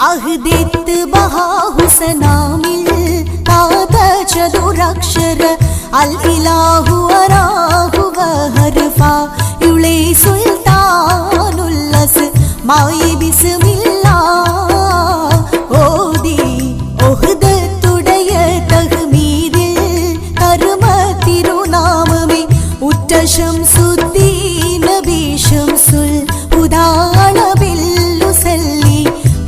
അഹ്ദിത്ത് ബഹാഹുസനാമിൽ കാത ചതുരക്ഷര അൽ ഇലാഹു Araujo വഹർഫ യുളേ സുൽത്താനുല്ലസ് മായി ബിസ്മില്ലാ ഓതി ഒഹ്ദത്തുടയ തഹ്മീദിൽ കർമ്മ തിരുനാമമേ ഉറ്റ ശംസുദ്ദീൻ നബി ശംസുൽ ഹുദാ ബില്ലുസല്ലി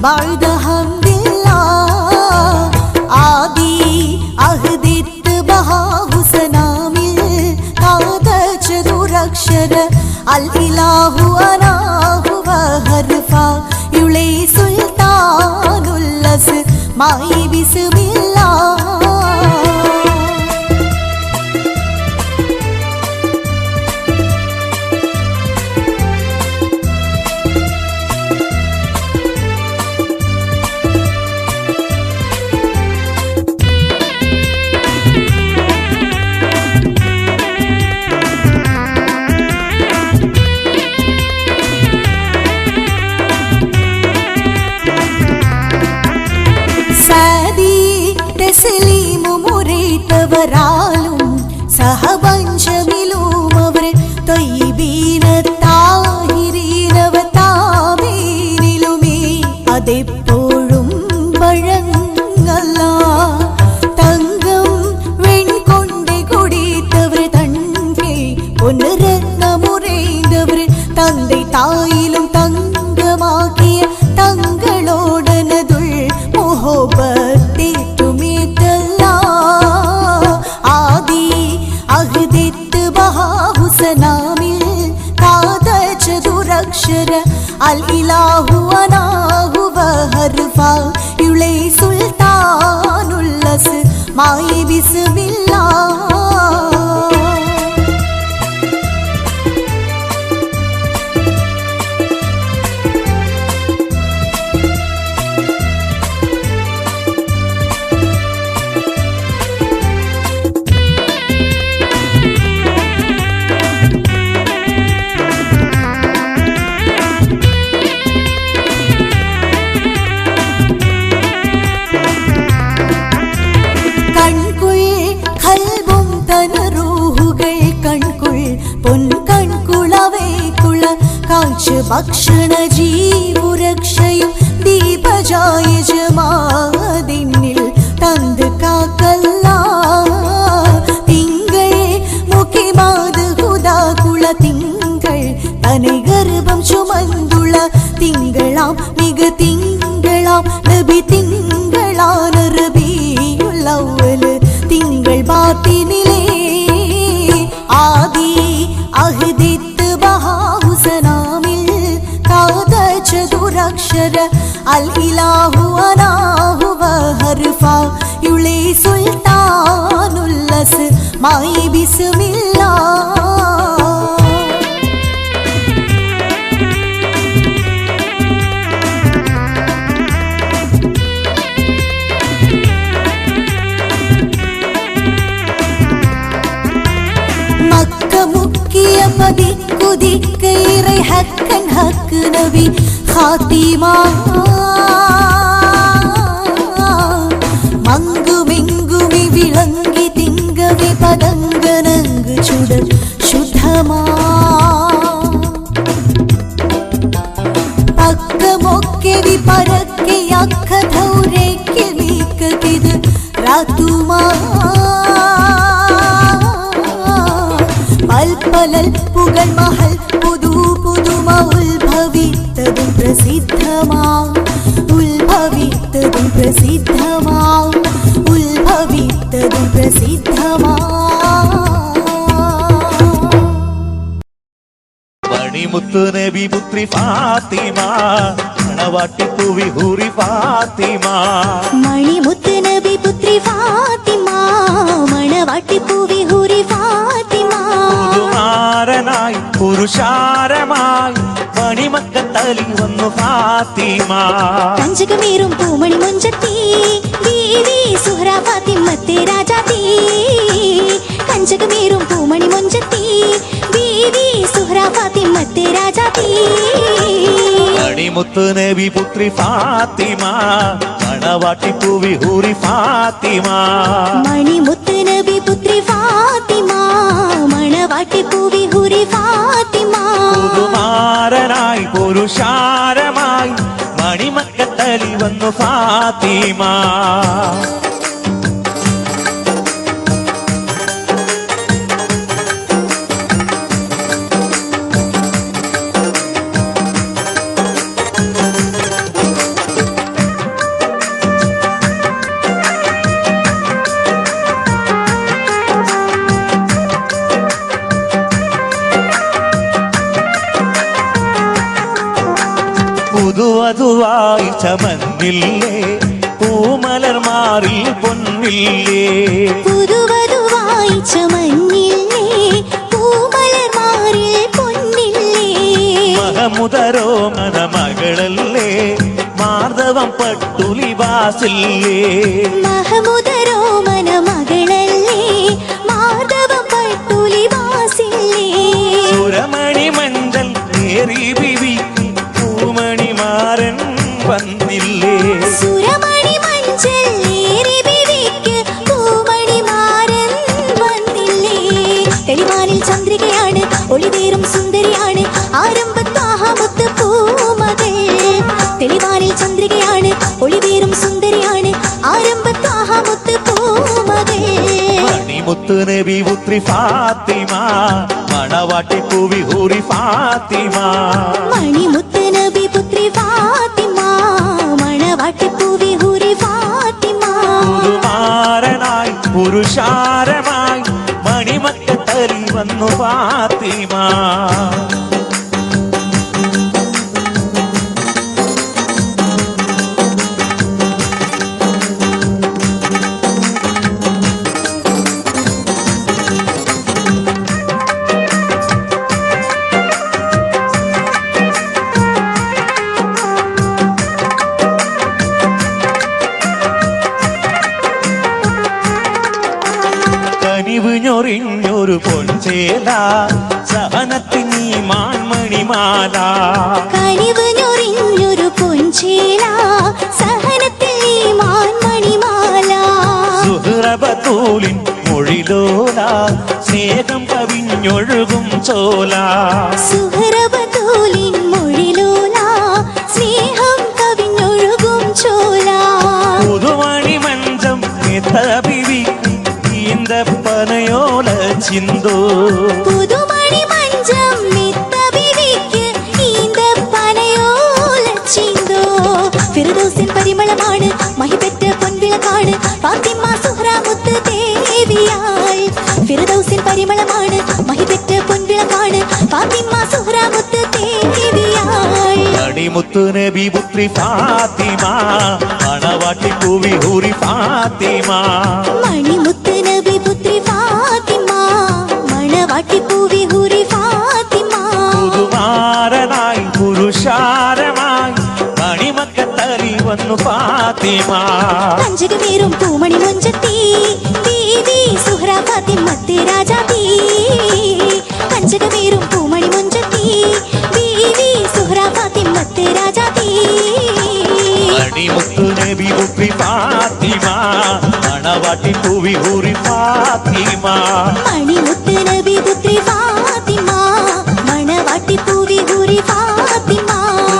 بعد حمد الله آدي أهدت بها حسنامل قاد چدور أكشر الإله أنا هو حرفا يولي سلطان اللس معي بسم الله ും സഹപഞ്ചമിലും അവർ ത്വയ്യിബീന താഹിരീനവ താമീനിലുമേ അതെപ്പോഴും വഴങ്ങല്ല തങ്കം വെൺകൊണ്ടേ കൊടിത്തവർ തന്റെ പൊന്നുരത്നമുറൈந்தവർ തന്റെ തായിലും തങ്കമാക്കിയ തങ്ങളോടനതുൾ മുഹബത്തെ അൽ ഇലാഹു അനാ ഹുവ ഹർഫാ യുളൈ സുൽത്താനുല്ലസ് മായി ബിസ്മില്ലാഹ് ഭക്ഷണ ജീവുരക്ഷയും ദീപജായജമാതിന്നിൽ തന്ത് കാക്കല്ല തിങ്കൾ മുഖിമാത് ഹുദാകുള തിങ്കൾ തനെ ഗർഭം ചുമന്തുള്ള തിങ്കളാം മിക തിങ്കളാം നബി തിങ്കളാന റബീഉൽ അവ്വൽ തിങ്കൾ ബാത്തിനിലേ ആദി അഹ്ദിത്ത് ബഹാഹുസനാമിൽ ചതുരക്ഷര അൽ ഇലാഹു അനാ ഹുവ ഹർഫാ യുളൈ സുൽത്താനുല്ലസ് മായി ബിസ്മില്ലാഹ് മക്ക മുക്കിയ പതിക്കുതിക്കൈറെ ഹക്കൻ ഹക്ക് നബി ഖാത്തിമ മങ്കുമെങ്കുമി വിളങ്ങി തിങ്കവി പദങ്കനങ്ക് ചുടർ ശുദ്ധമാ പക്കമൊക്കെ വി പരക്കെ അക്ക ധൗരയ്ക്ക് വീക്കതിത് രാതുമാ പൽപലൽ പുകൾ മഹൽ പുതു പുതുമ ഉത്ഭവിത്തതും പ്രസിദ്ധമാ ഉത്ഭവിത്തതും പ്രസിദ്ധമാ ഉത്ഭവിത്തതും പ്രസിദ്ധമാ മണിമുത്ത് നബി പുത്രി ഫാത്തിമ മണവാട്ടിപ്പൂവി ഹൂറി ഫാത്തിമ മണിമുത്ത് നബി പുത്രി ഫാത്തിമ മണവാട്ടിപ്പൂവി ഹൂറി ഫാത്തിമ പുതുനാരനായി പുരുഷാരമായി മണിമക്കത്തലി വന്നു ഫാത്തിമ പഞ്ചകമേറും പൂമണി മുഞ്ചത്തി ബീവി സുഹ്റ ഫാത്തിമത്തെ രാജാത്തി പഞ്ചകമേറും പൂമണി മുഞ്ചത്തി ബീവി സുഹ്റ ഫാത്തിമത്തെ രാജാത്തി മണിമുത്ത് നബി പുത്രി ഫാത്തിമ മണവാട്ടി പൂവി ഹൂറി ഫാത്തിമ മണിമുത്ത് നബി പുത്രി ഫാത്തിമ മണവാട്ടി പൂവി ഹൂറി ഫാത്തിമ പുതുമാരനായി പുരുഷാരമായി മണിമക്കത്തലി വന്നു ഫാത്തിമ പുതുവധുവായി ചമന്നില്ലേ പൂമലർമാറിൽ പൊന്നില്ലേ പുതുവധുവായി ചമന്നില്ലേ പൂമലർമാറിൽ പൊന്നില്ലേ മഹമുദരോ മനമകളല്ലേ മാർദവം പട്ടുലിവാസില്ലേ മഹമുദരോ മനമകളല്ലേ മാർദവം പട്ടുലിവാസില്ലേ സുരമണി മഞ്ചൽ നേറി ബിവി പൂമണിമാരൻ വന്നില്ലേ സുരമണി മഞ്ചൽ നേറി ബിവിക്ക് പൂമണിമാരൻ വന്നില്ലേ തെളിവാനിൽ ചന്ദ്രികയാണ് ഒളിവേറും സുന്ദരിയാണ് ആരംഭത്താഹമുത്ത് പൂമകൾ തെളിവാനിൽ ചന്ദ്രികയാണ് ഒളിവേറും സുന്ദരിയാണ് ആരംഭത്താഹമുത്ത് പൂമകൾ മണിമുത്ത് നബി പുത്രി ഫാത്തിമ മണവാട്ടി പൂവി ഹൂറി ഫാത്തിമ മണിമുത്ത് നബി പുത്രി ഫാത്തിമ മണവാട്ടി പൂവി ഹൂറി ഫാത്തിമ പുതുമാരനായി പുരുഷാരമായി മണിമക്കത്തലി വന്നു ഫാത്തിമ കനിവ് ഞൊറിഞ്ഞൊരു പൊൻചേല സഹനത്തിനീ മാൻമണിമാല കനിവ് ഞൊറിഞ്ഞൊരു പൊൻചേല സഹനത്തിൽ മാൻമണിമാല സുഹൃബത്തൂലിൻ മൊഴിലോല സ്നേഹം കവിഞ്ഞൊഴുകും ചോല സുഹറബതൂലിൻ മൊഴിലോല സ്നേഹം കവിഞ്ഞൊഴുകും ചോല പുതുമണി മഞ്ചം ബിവി ഈന്തപ്പനയോല ചിന്തോ പുതുമണി മഞ്ചം മിത്ത ബിവിക്ക് ഈന്തപ്പനയോല ചിന്തോ ഫിർദൗസിൻ പരിമളമാണ് മഹിപെറ്റ പൊൻവിളക്കാണ് ഫാത്തിമ സുഹ്റ മുത്ത് ദേവിയായി ഫിർദൗസിൻ പരിമളമാണ് മഹിപെറ്റ പൊൻവിളക്കാണ് ഫാത്തിമ സുഹ്റ മുത്ത് ദേവിയായി മണിമുത്ത് നബി പുത്രി ഫാത്തിമ മണവാട്ടി പൂവി ഹൂറി ഫാത്തിമ മണിമുത്ത് നബി പുത്രി ഫാത്തിമ മണവാട്ടി പൂവി ഹൂറി ഫാത്തിമ പുതുമാരനായി പുരുഷാരമായി മണിമക്കത്തലി വന്നു ഫാത്തിമ പഞ്ചകമേറും പൂമണി മുഞ്ചത്തി ബീവി സുഹ്റ ഫാത്തിമത്ത് രാജാത്തി പഞ്ചകമേറും പൂമണി മുഞ്ചത്തി ബീവി സുഹ്റ ഫാത്തിമത്ത് രാജാത്തി മണിമുത്ത് നബി പുത്രി ഫാത്തിമ മണവാട്ടി പൂവി ഹൂറി ഫാത്തിമ മണിമുത്ത് നബി പുത്രി ഫാത്തിമ മണവാട്ടി പൂവി ഹൂറി ഫാത്തിമ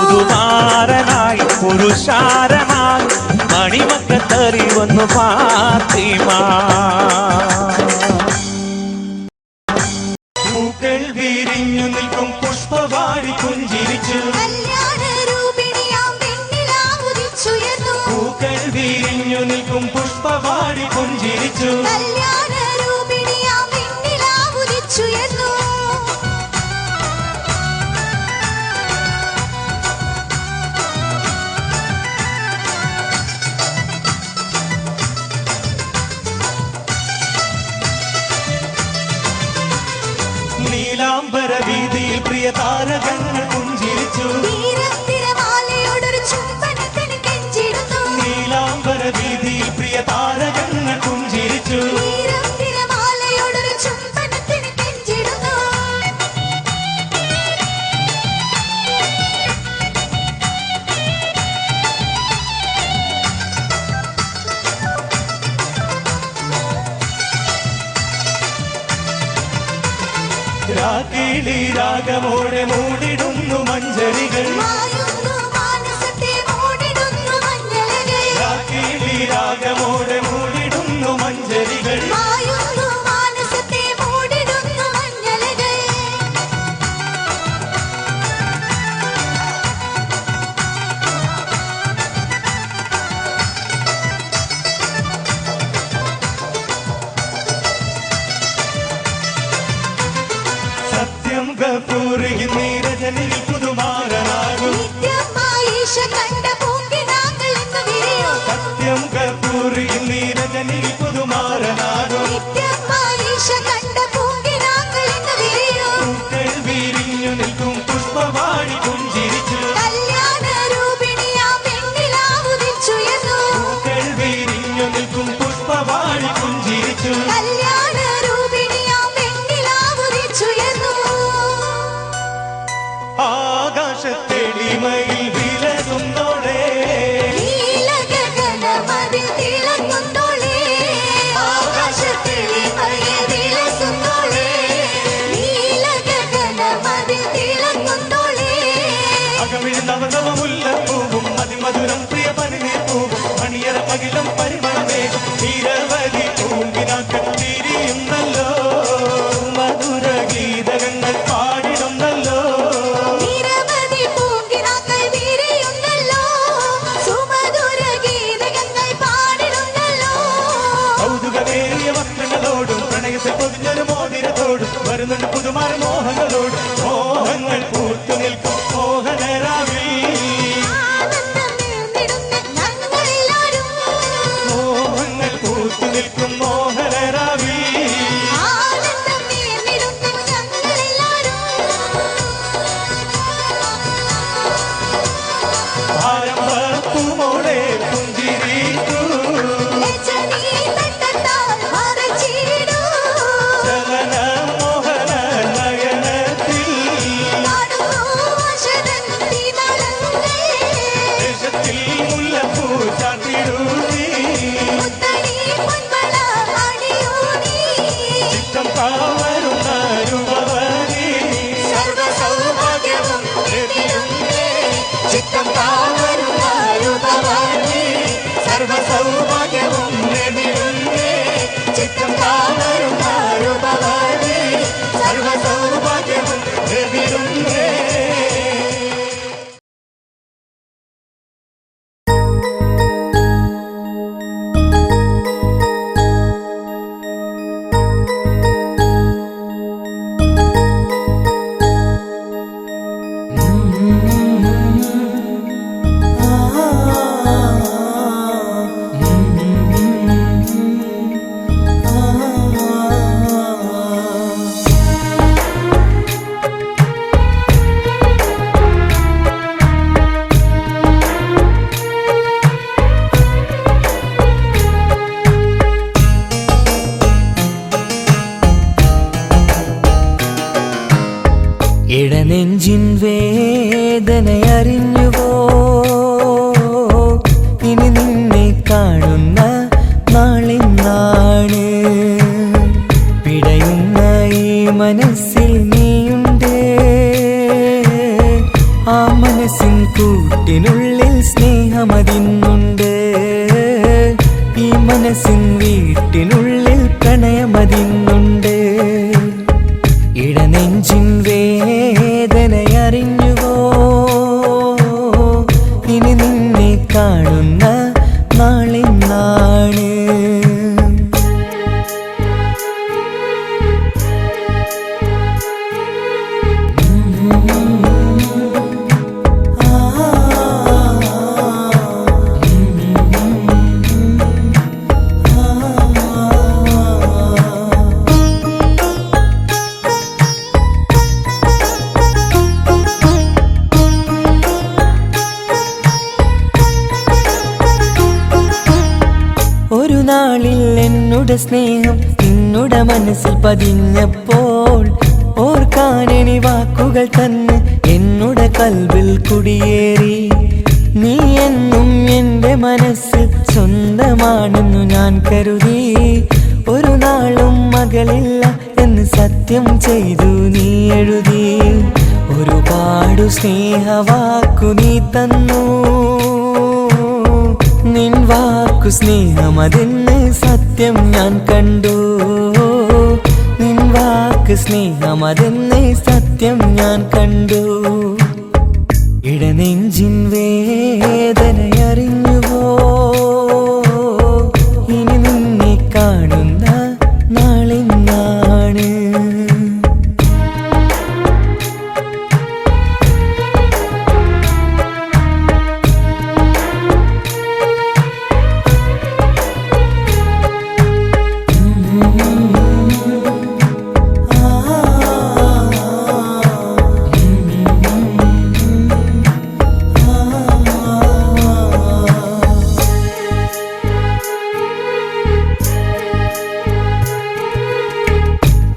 പുതുമാരനായി പുരുഷാരമായി മണിമക്കത്തലി വന്നു ഫാത്തിമ പൂക്കൾ വിരിഞ്ഞു നിൽക്കും പുഷ്പവാടി പുഞ്ചിരിച്ചു പൂക്കൾ വിരിഞ്ഞു നിൽക്കും പുഷ്പവാടി പുഞ്ചിരിച്ചു നീലാംബര വീതിയിൽ പ്രിയ താരകങ്ങൾ പുഞ്ചിരിച്ചു നീലാംബര വീതിയിൽ പ്രിയ താരകങ്ങൾ പുഞ്ചിരിച്ചു രാക്കിളി രാഗമോടെ മൂടിടുന്നു മഞ്ചരികൾ മായുന്നു മാനസത്തെ മൂടിടുന്നു മഞ്ഞളുകൾ രാക്കിളി രാഗമോടെ മൂടിടുന്നു മഞ്ചരികൾ മായുന്നു മാനസത്തെ മൂടിടുന്നു മഞ്ഞളുകൾ സത്യം കപൂരി നീരജനിൽ പുതുമാരനാകും നിത്യമായിഷ കണ്ട പൂങ്കിനാങ്ങൾ ഇന്ന് വിരിയും സത്യം കപൂരി നീരജനിൽ പുതുമാരനാകും നിത്യമായിഷ കണ്ട പൂങ്കിനാങ്ങൾ ഇന്ന് വിരിയും പൂക്കൾ വിരിഞ്ഞു നിൽക്കും പുഷ്പവാടി പുഞ്ചിരിച്ചു കല്യാണ രൂപിണിയാം പെണ്ണിലാവുദിച്ചുയർന്നു പൂക്കൾ വിരിഞ്ഞു നിൽക്കും പുഷ്പവാടി പുഞ്ചിരിച്ചു കല്യാണ രൂപിണിയാം പെണ്ണിലാവുദിച്ചുയർന്നു ആകാശത്തെളിമയിൽ വിലസുന്നോളേ നീലഗഗനമതിൽ തിളങ്ങുന്നോളേ ആകാശത്തെളിമയിൽ വിലസുന്നോളേ നീലഗഗനമതിൽ തിളങ്ങുന്നോളേ അകമിഴുന്നവ മുല്ലപ്പൂവും അതിമധുരം പ്രിയ പനിനീർപ്പൂവും മണിയറ പകിലം പരിമളമേകും നിരവധി പൂങ്കിനാക്കൾ തിരിയുന്നല്ലോ മധുര ഗീതകങ്ങൾ പാടിടുന്നല്ലോ നിരവധി പൂങ്കിനാക്കൾ വിരിയുന്നല്ലോ സുമധുര ഗീതകങ്ങൾ പാടിടുന്നല്ലോ കൗതുകമേറിയ വസ്ത്രങ്ങളോടും പ്രണയത്തിൽ പൊതിഞ്ഞൊരു മോതിരത്തോടും വരുന്നുണ്ട് പുതുമാര മോഹങ്ങളോടും മോഹങ്ങൾ പൂത്തു നിൽക്കും മോഹനരാവിൽ ആനന്ദം നേർന്നിടുന്ന ഞങ്ങളെല്ലാരും മോഹങ്ങൾ പൂത്തു നിൽക്കും മോഹനരാവിൽ ആനന്ദം നേർന്നിടുന്ന ഞങ്ങളെല്ലാരും ആരംഭപ്പൂമോളെ പുഞ്ചിരിക്കൂ രജനി തട്ടത്താൽ മറച്ചിടൂ ചലന മോഹന നയനത്തിൽ കാണുന്നു വശരന്തി നളങ്ങൾ ദേശത്തിൽ മുല്ലപ്പൂ ചാർത്തിടൂ നീ മുത്തണി പൊൻവള അണിയൂ നീ ചിത്തം കാവരുന്ന രൂപവതി സർവസൗഭാഗ്യവും എതിരുന്നേ ചിത്തം കാവരുന്ന രൂപവതി സർവസൗഭാഗ്യവും നേടിടുന്നേ ചിത്തം കാവരുന്ന രൂപവതി സർവസൗഭാഗ്യവും നേടിടുന്നേ ഇടനെഞ്ചിൻ വേദനയറിഞ്ഞുവോ ഇനി നിന്നെ കാണുന്ന നാളിന്നാണ് പിടയുന്ന ഈ മനസ്സിൽ നീയുണ്ട് ആ മനസ്സിൻ കൂട്ടിനുള്ളിൽ സ്നേഹമതിന്നുണ്ട് ഈ മനസ്സിൻ വീട്ടിനുള്ളിൽ പ്രണയമതിന്നുണ്ട് ഇടനെഞ്ചിൻ വേദനയറിഞ്ഞുവോ ഇനി നിന്നെ കാണുന്ന നാളിന്നാണ് ഒരു നാളിൽ എന്നുടെ സ്നേഹം നിന്നുടെ മനസ്സിൽ പതിഞ്ഞപ്പോൾ ഓർക്കാനെണി വാക്കുകൾ തന്ന് എന്നുടെ കൽവിൽ കുടിയേറി നീ എന്നും എൻ്റെ മനസ്സിൽ സ്വന്തമാണെന്നു ഞാൻ കരുതി ഒരു നാളും മകളില്ല എന്ന് സത്യം സത്യം ചെയ്തു നീ എഴുതി ഒരുപാടു സ്നേഹവാക്കു നീ തന്നു നിൻ വാക്കു സ്നേഹമതെന്ന് സത്യം ഞാൻ കണ്ടു നിൻ വാക്ക് സ്നേഹമതെന്ന് സത്യം ഞാൻ കണ്ടു ഇടനെഞ്ചിൻ വേദനയറിഞ്ഞുവോ ഇനി നിന്നെ കാണുന്ന നാളിന്നാണ്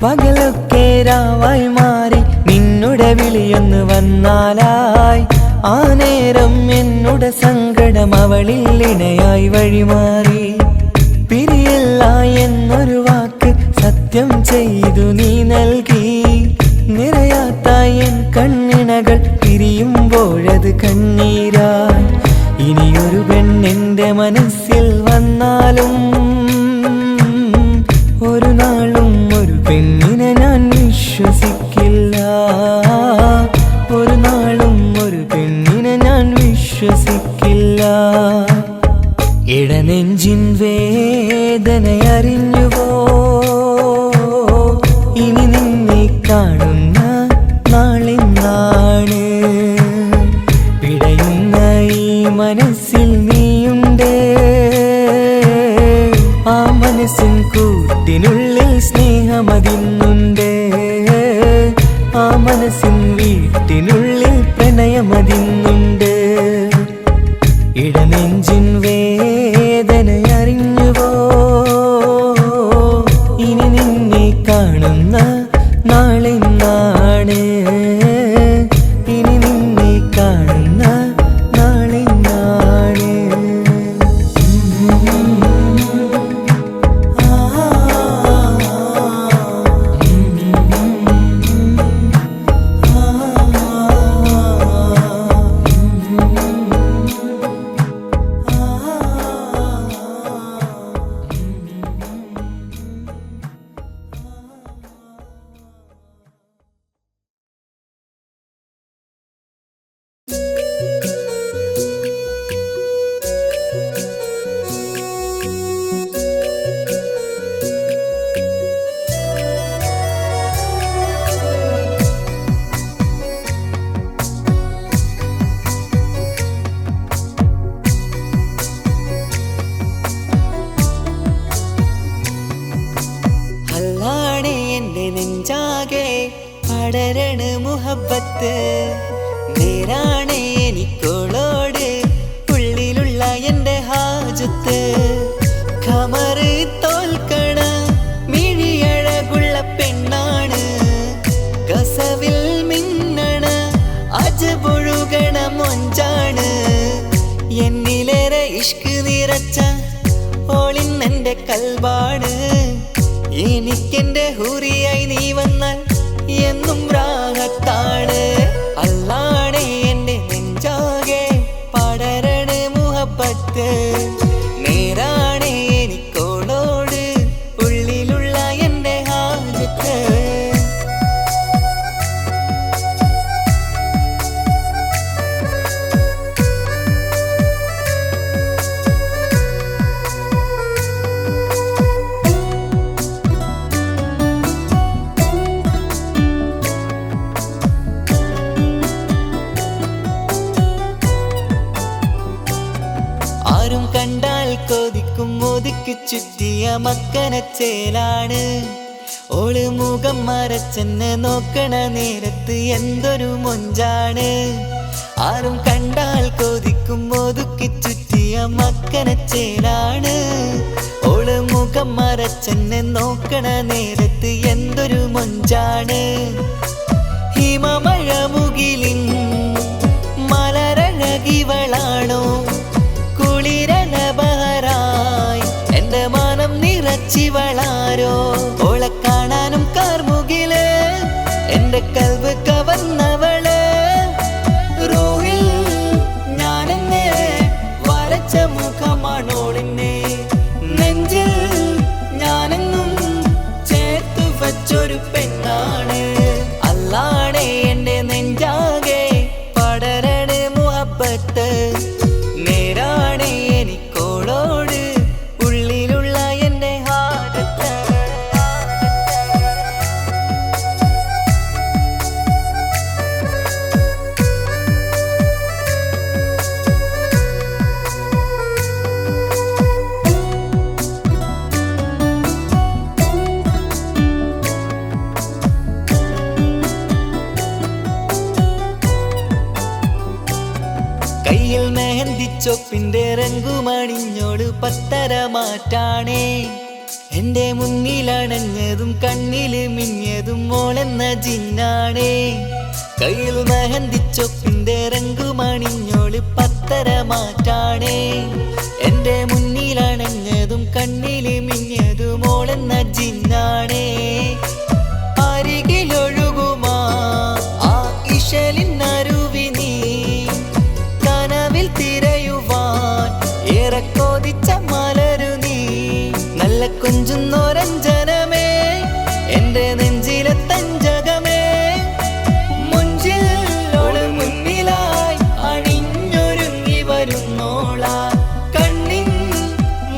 പകലൊക്കെ രാവായി മാറി നിന്നുടെ വിളിയൊന്ന് വന്നാലായി ആ നേരം എന്നുടെ സങ്കടം അവളിൽ ഇണയായി വഴിമാറി പിരിയില്ല എന്നൊരു വാക്ക് സത്യം ചെയ്തു നീ നൽകി നിറയാത്ത എൻ കണ്ണിണകൾ പിരിയുമ്പോഴത് കണ്ണീരായി ഇനിയൊരു പെണ്ണെന്റെ മനസ്സിൽ വന്നാലും ഒരു നാളും ഒരു പെണ്ണിനെ ഞാൻ വിശ്വസിക്കില്ല ഒരു നാളും ഒരു പെണ്ണിനെ ഞാൻ വിശ്വസിക്കില്ല ഇടനെഞ്ചിൻ വേദനയറിഞ്ഞുവോ ഇനി നിന്നെ കാണുന്ന നാളിന്നാണ് പിടയുന്ന ഈ മനസ്സിൽ നീയുണ്ട് ആ മനസ്സിൻ കൂട്ടിനുള്ളിൽ സ്നേഹമതിന്നുണ്ട് ആ മനസ്സിൻ വീട്ടിനുള്ളിൽ പ്രണയമതിന്നുണ്ട് ഇടനെഞ്ചിൻ വേദനയറിഞ്ഞുവോ ഇനി നിന്നെ കാണുന്ന നാളിന്നാണ് ഇനി നിന്നെ കാണുന്ന നാളിന്നാണ് നെഞ്ചാകെ പടരണ മുഹബത്ത് നേരാണ് എനിക്കോളോട് ഉള്ളിലുള്ള എൻ്റെ ഹാജത്ത് ഖമറ് തോൽക്കണ മിഴിയഴകുള്ള പെണ്ണാണ് കസവിൽ മിന്നണ അജപൊഴുകണ മൊഞ്ചാണ് എന്നിലേറെ ഇഷ്ക് നിറച്ച ഓളിന്നെൻ്റെ കൽബാണ് എനിക്കെന്റെ ഹൂറിയായി നീ വന്നാൽ എന്നും രാഹത്താണ് അല്ലാണേ എൻ്റെ നെഞ്ചാകെ പടരണ മുഹബത്ത് നേരാണേ എനിക്കോളോട് ഉള്ളിലുള്ള എൻ്റെ ഹാജത്ത് കണ്ടാൽ കൊതിക്കും ഒതുക്കി ചുറ്റിയ മക്കനച്ചേലാണ് ഓള് മുഖം മറച്ചെന്നെ നോക്കണ നേരത്ത് എന്തൊരു മൊഞ്ചാണ് ആരും കണ്ടാൽ കൊതിക്കും ഒതുക്കി ചുറ്റിയ മക്കനച്ചേലാണ് ഓള് മുഖം മറച്ചെന്നെ നോക്കണ നേരത്ത് എന്തൊരു മൊഞ്ചാണ് ഹിമമഴ മുകിലിൻ മലരഴകിവളാണോ എന്റെ മാനം നിറച്ചിവളാരോ ഓളെ കാണാനും കാർമുകിലേ മുഹബത്ത് നേരാണ് എനിക്കോളോട് ഉള്ളിലുള്ള എൻ്റെ ഹാജത്ത് കയ്യിൽ മെഹന്തിച്ചൊപ്പിന്റെ രംഗുമണിഞ്ഞോട് പത്തര മാറ്റാണേ എന്റെ മുന്നിലണഞ്ഞതും കണ്ണില് മിന്നിയതും മോളെന്ന ജിന്നാണേ കയ്യിൽ മെഹന്തിച്ചൊപ്പിന്റെ രംഗുമണിഞ്ഞോട് പത്തര മാറ്റാണേ എന്റെ മുന്നിലണഞ്ഞതും കണ്ണില് മിന്നിയതും മോളെന്ന ജിന്നാണേ അരികിലൊഴുകുമാ ആ ഇശലിനരുവി നീ കനവിൽ തിരയുവാൻ ഏറെ കൊതിച്ച മലരു നീ നല്ല കുഞ്ചുന്നോരഞ്ജനമേ എന്റെ നെഞ്ചിലെ തഞ്ചകമേ മുഞ്ചിൽ മുന്നിലായി അണിഞ്ഞൊരുങ്ങി വരുന്നോളാ കണ്ണിൻ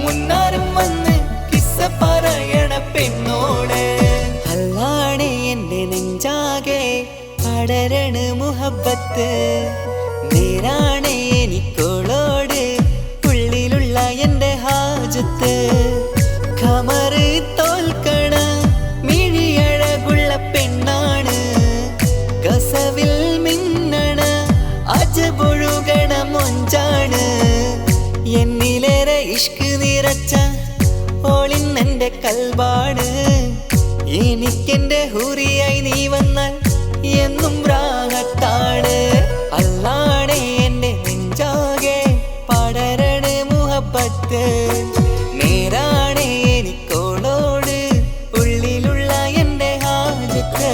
മുന്നാരും വന്ന് കിസ്സ പറയണ പെണ്ണോട് അല്ലാണേ എന്റെ നെഞ്ചാകെ പടരണ മുഹബത്ത് നേരാണ് എനിക്കോളോട് ഉള്ളിലുള്ള എൻ്റെ ഹാജത്ത് ഖമറ് തോൽക്കണ മിഴിയഴകുള്ള പെണ്ണാണ് കസവിൽ മിന്നണ അജബൊഴുകണ മൊഞ്ചാണ് എന്നിലേറെ ഇഷ്ക് നിറച്ച ഓളിന്നെൻ്റെ കൽബാണ് എനിക്കെന്റെ ഹുറിയായി നീ വന്നാൽ എന്നും രാഗത്താണ് അല്ലാണേ എന്റെ നെഞ്ചാകെ പടരണ മുഹബത്ത് നേരാണേ എനിക്കോളോട് ഉള്ളിലുള്ള എൻ്റെ ഹാജത്ത്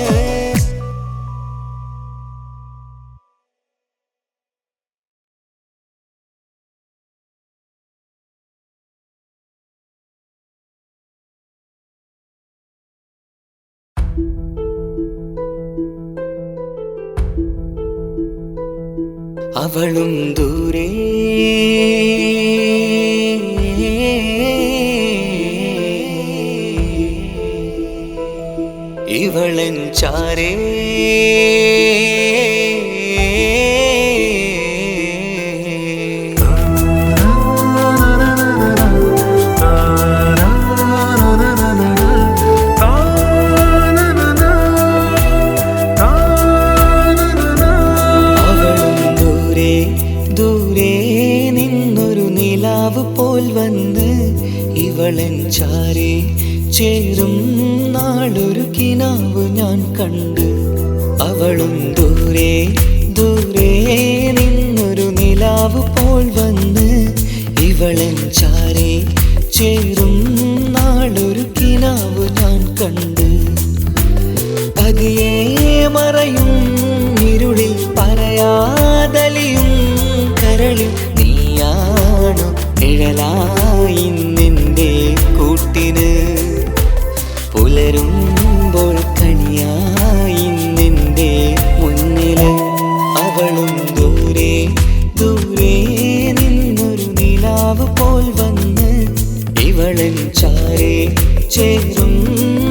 അവളും ദൂരെ ഇവളൻ ചാരേ പോൽ വന്ന് ഇവളൻ ചാരേ ചേരും നാളൊരു കിനാവ് ഞാൻ കണ്ട് അവളും ദൂരെ ദൂരെ നിന്നൊരു നിലാവ് പോൽ വന്ന് ഇവളൻ ചാരേ ചേരും നാളൊരു കിനാവ് ഞാൻ കണ്ട് പതിയെ മറയും ഇരുളിൽ പറയാതലിയും കരളിൽ നീയാണു നിഴലായി നിന്റെ കൂട്ടിന് പുലരുമ്പോൾ കണിയായി നിന്റെ മുന്നില് അവളും ദൂരെ ദൂരെ നിന്നൊരു നിലാവ് പോൽ വന്ന് ഇവളൻ ചാരേ ചേരും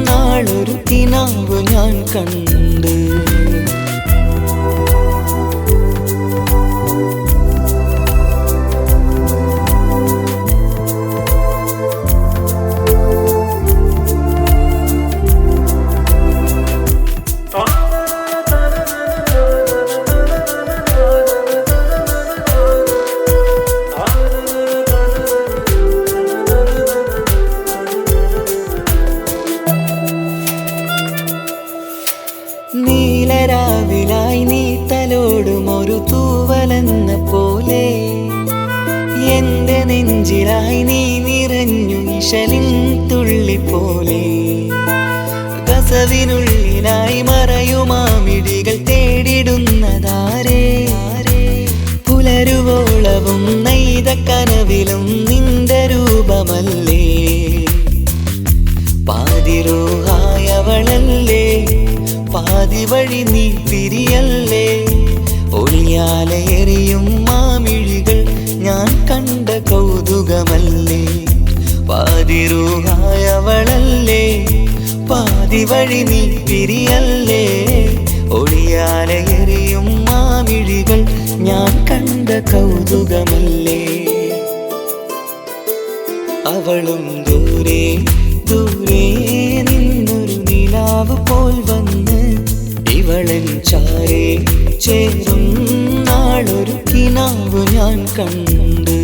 നാളൊരു കിനാവ് ഞാൻ കണ്ട് നീലരാവിലായി നീ തലോടും ഒരു തൂവലെന്ന പോലെ എന്റെ നെഞ്ചിലായി നീ നിറഞ്ഞു ഇശലിൻ തുള്ളി പോലെ കസവിനുള്ളിലായി മറയുമാമിടികൾ തേടിടുന്നതാരേ പുലരുവോളവും നെയ്ത കനവിലും നിന്റെ രൂപമല്ലേ പാതിരൂഹായവളല്ലേ പാതി വഴി നീ തിരിയല്ലേ ഒളിയാലെറിയും മാമി വഴി നീ പിരിയല്ലേ. ഒളിയാലെ എറിയും മാമിഴികൾ ഞാൻ കണ്ട കൗതുകമല്ലേ. അവളും ദൂരെ ദൂരെ നിന്നൊരു നിലാവ് പോൽ വന്ന് ഇവളൻ ചാരേ ചേരും നാളൊരു കിനാവ് ഞാൻ കണ്ട്.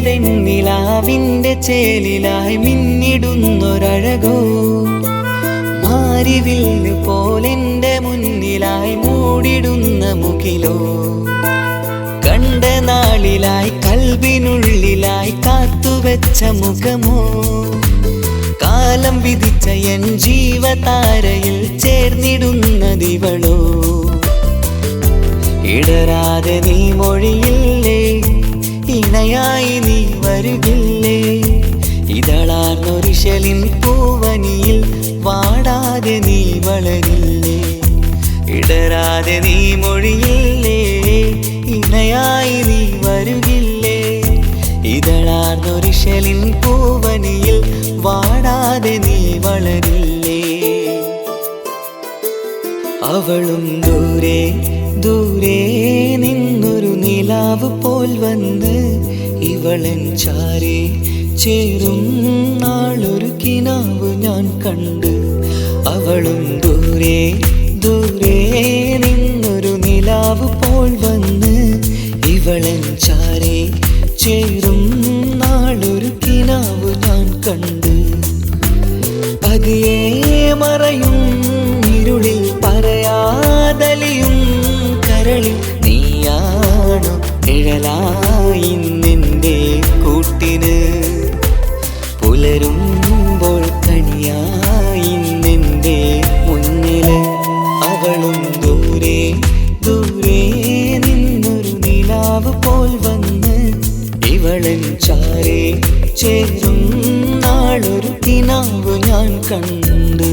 വെണ്ണിലാവിന്റെ ചേലിലായി മിന്നിടുന്നൊരഴകോ മാരിവില്ല് പോലെന്റെ മുന്നിലായി മൂടിടുന്ന മുകിലോ. കണ്ട നാളിലായി കൽബിനുള്ളിലായി കാത്തുവെച്ച മുഖമോ. കാലം വിധിച്ച എൻ ജീവതാരയിൽ ചേർന്നിടുന്നതിവളോ. ഇടരാതെ നീ മൊഴിയില്ലേ, ഇണയായി നീ വരുകില്ലേ. ഇതളാർന്നൊരിശലിൻ പൂവനിയിൽ വാടാതെ നീ വളരില്ലേ. ഇടരാതെ നീ മൊഴിയില്ലേ, ഇണയായി നീ വരുകില്ലേ. ഇതളാർന്നൊരിശലിൻ പൂവനിയിൽ വാടാതെ നീ വളരില്ലേ. അവളും ദൂരെ ദൂരെ നിന്നൊരു നിലാവ് പോൽ വന്ന് ഇവളൻ ചാരേ ചേരും നാളൊരു കിനാവ് ഞാൻ കണ്ട്. അവളും ദൂരെ ദൂരെ നിന്നൊരു നിലാവ് പോൽ വന്ന് ഇവളൻ ചാരേ ചേരും നാളൊരു കിനാവ് ഞാൻ കണ്ട്. പതിയെ മറയും ഇരുളിൽ പറയാതലിയും കരളിൽ നീയാണു നിഴലായി നിന്റെ കൂട്ടിന്. പുലരുമ്പോൾ കണിയായി നിന്റെ മുന്നില്. അവളും ദൂരെ ദൂരെ നിന്നൊരു നിലാവ് പോൽ വന്ന് ഇവളൻ ചാരേ ചേരും നാളൊരു കിനാവ് ഞാൻ കണ്ട്.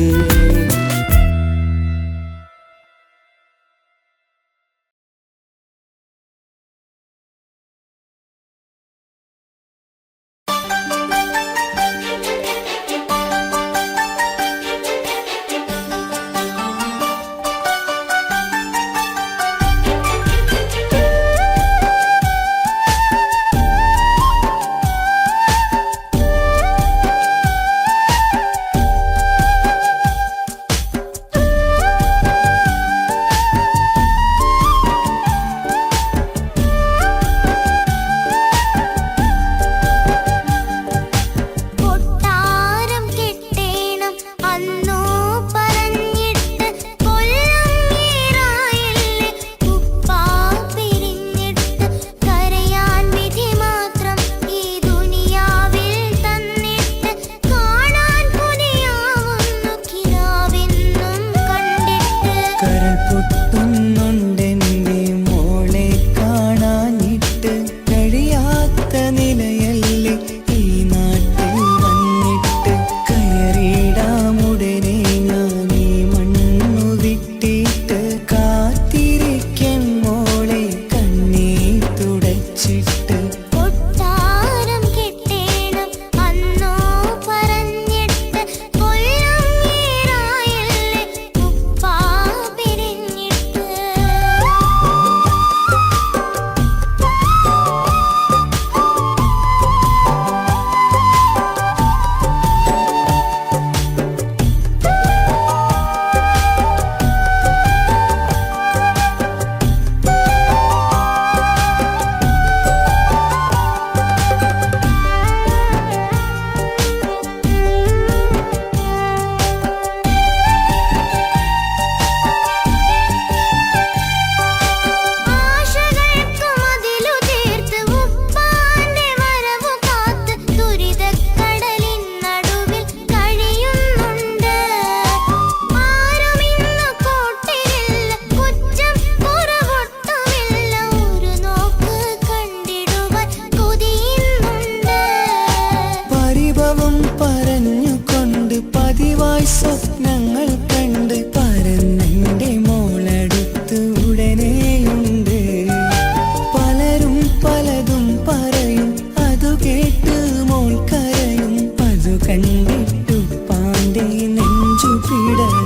സ്വപ്നങ്ങൾ കണ്ട് പറന്നെൻ്റെ മോളടുത്ത് ഉടനെയുണ്ട്. പലരും പലതും പറയും, അതു കേട്ട് മോൾ കരയും. അതു കണ്ടിട്ടു പാണ്ഡേ നെഞ്ചു പിടയും.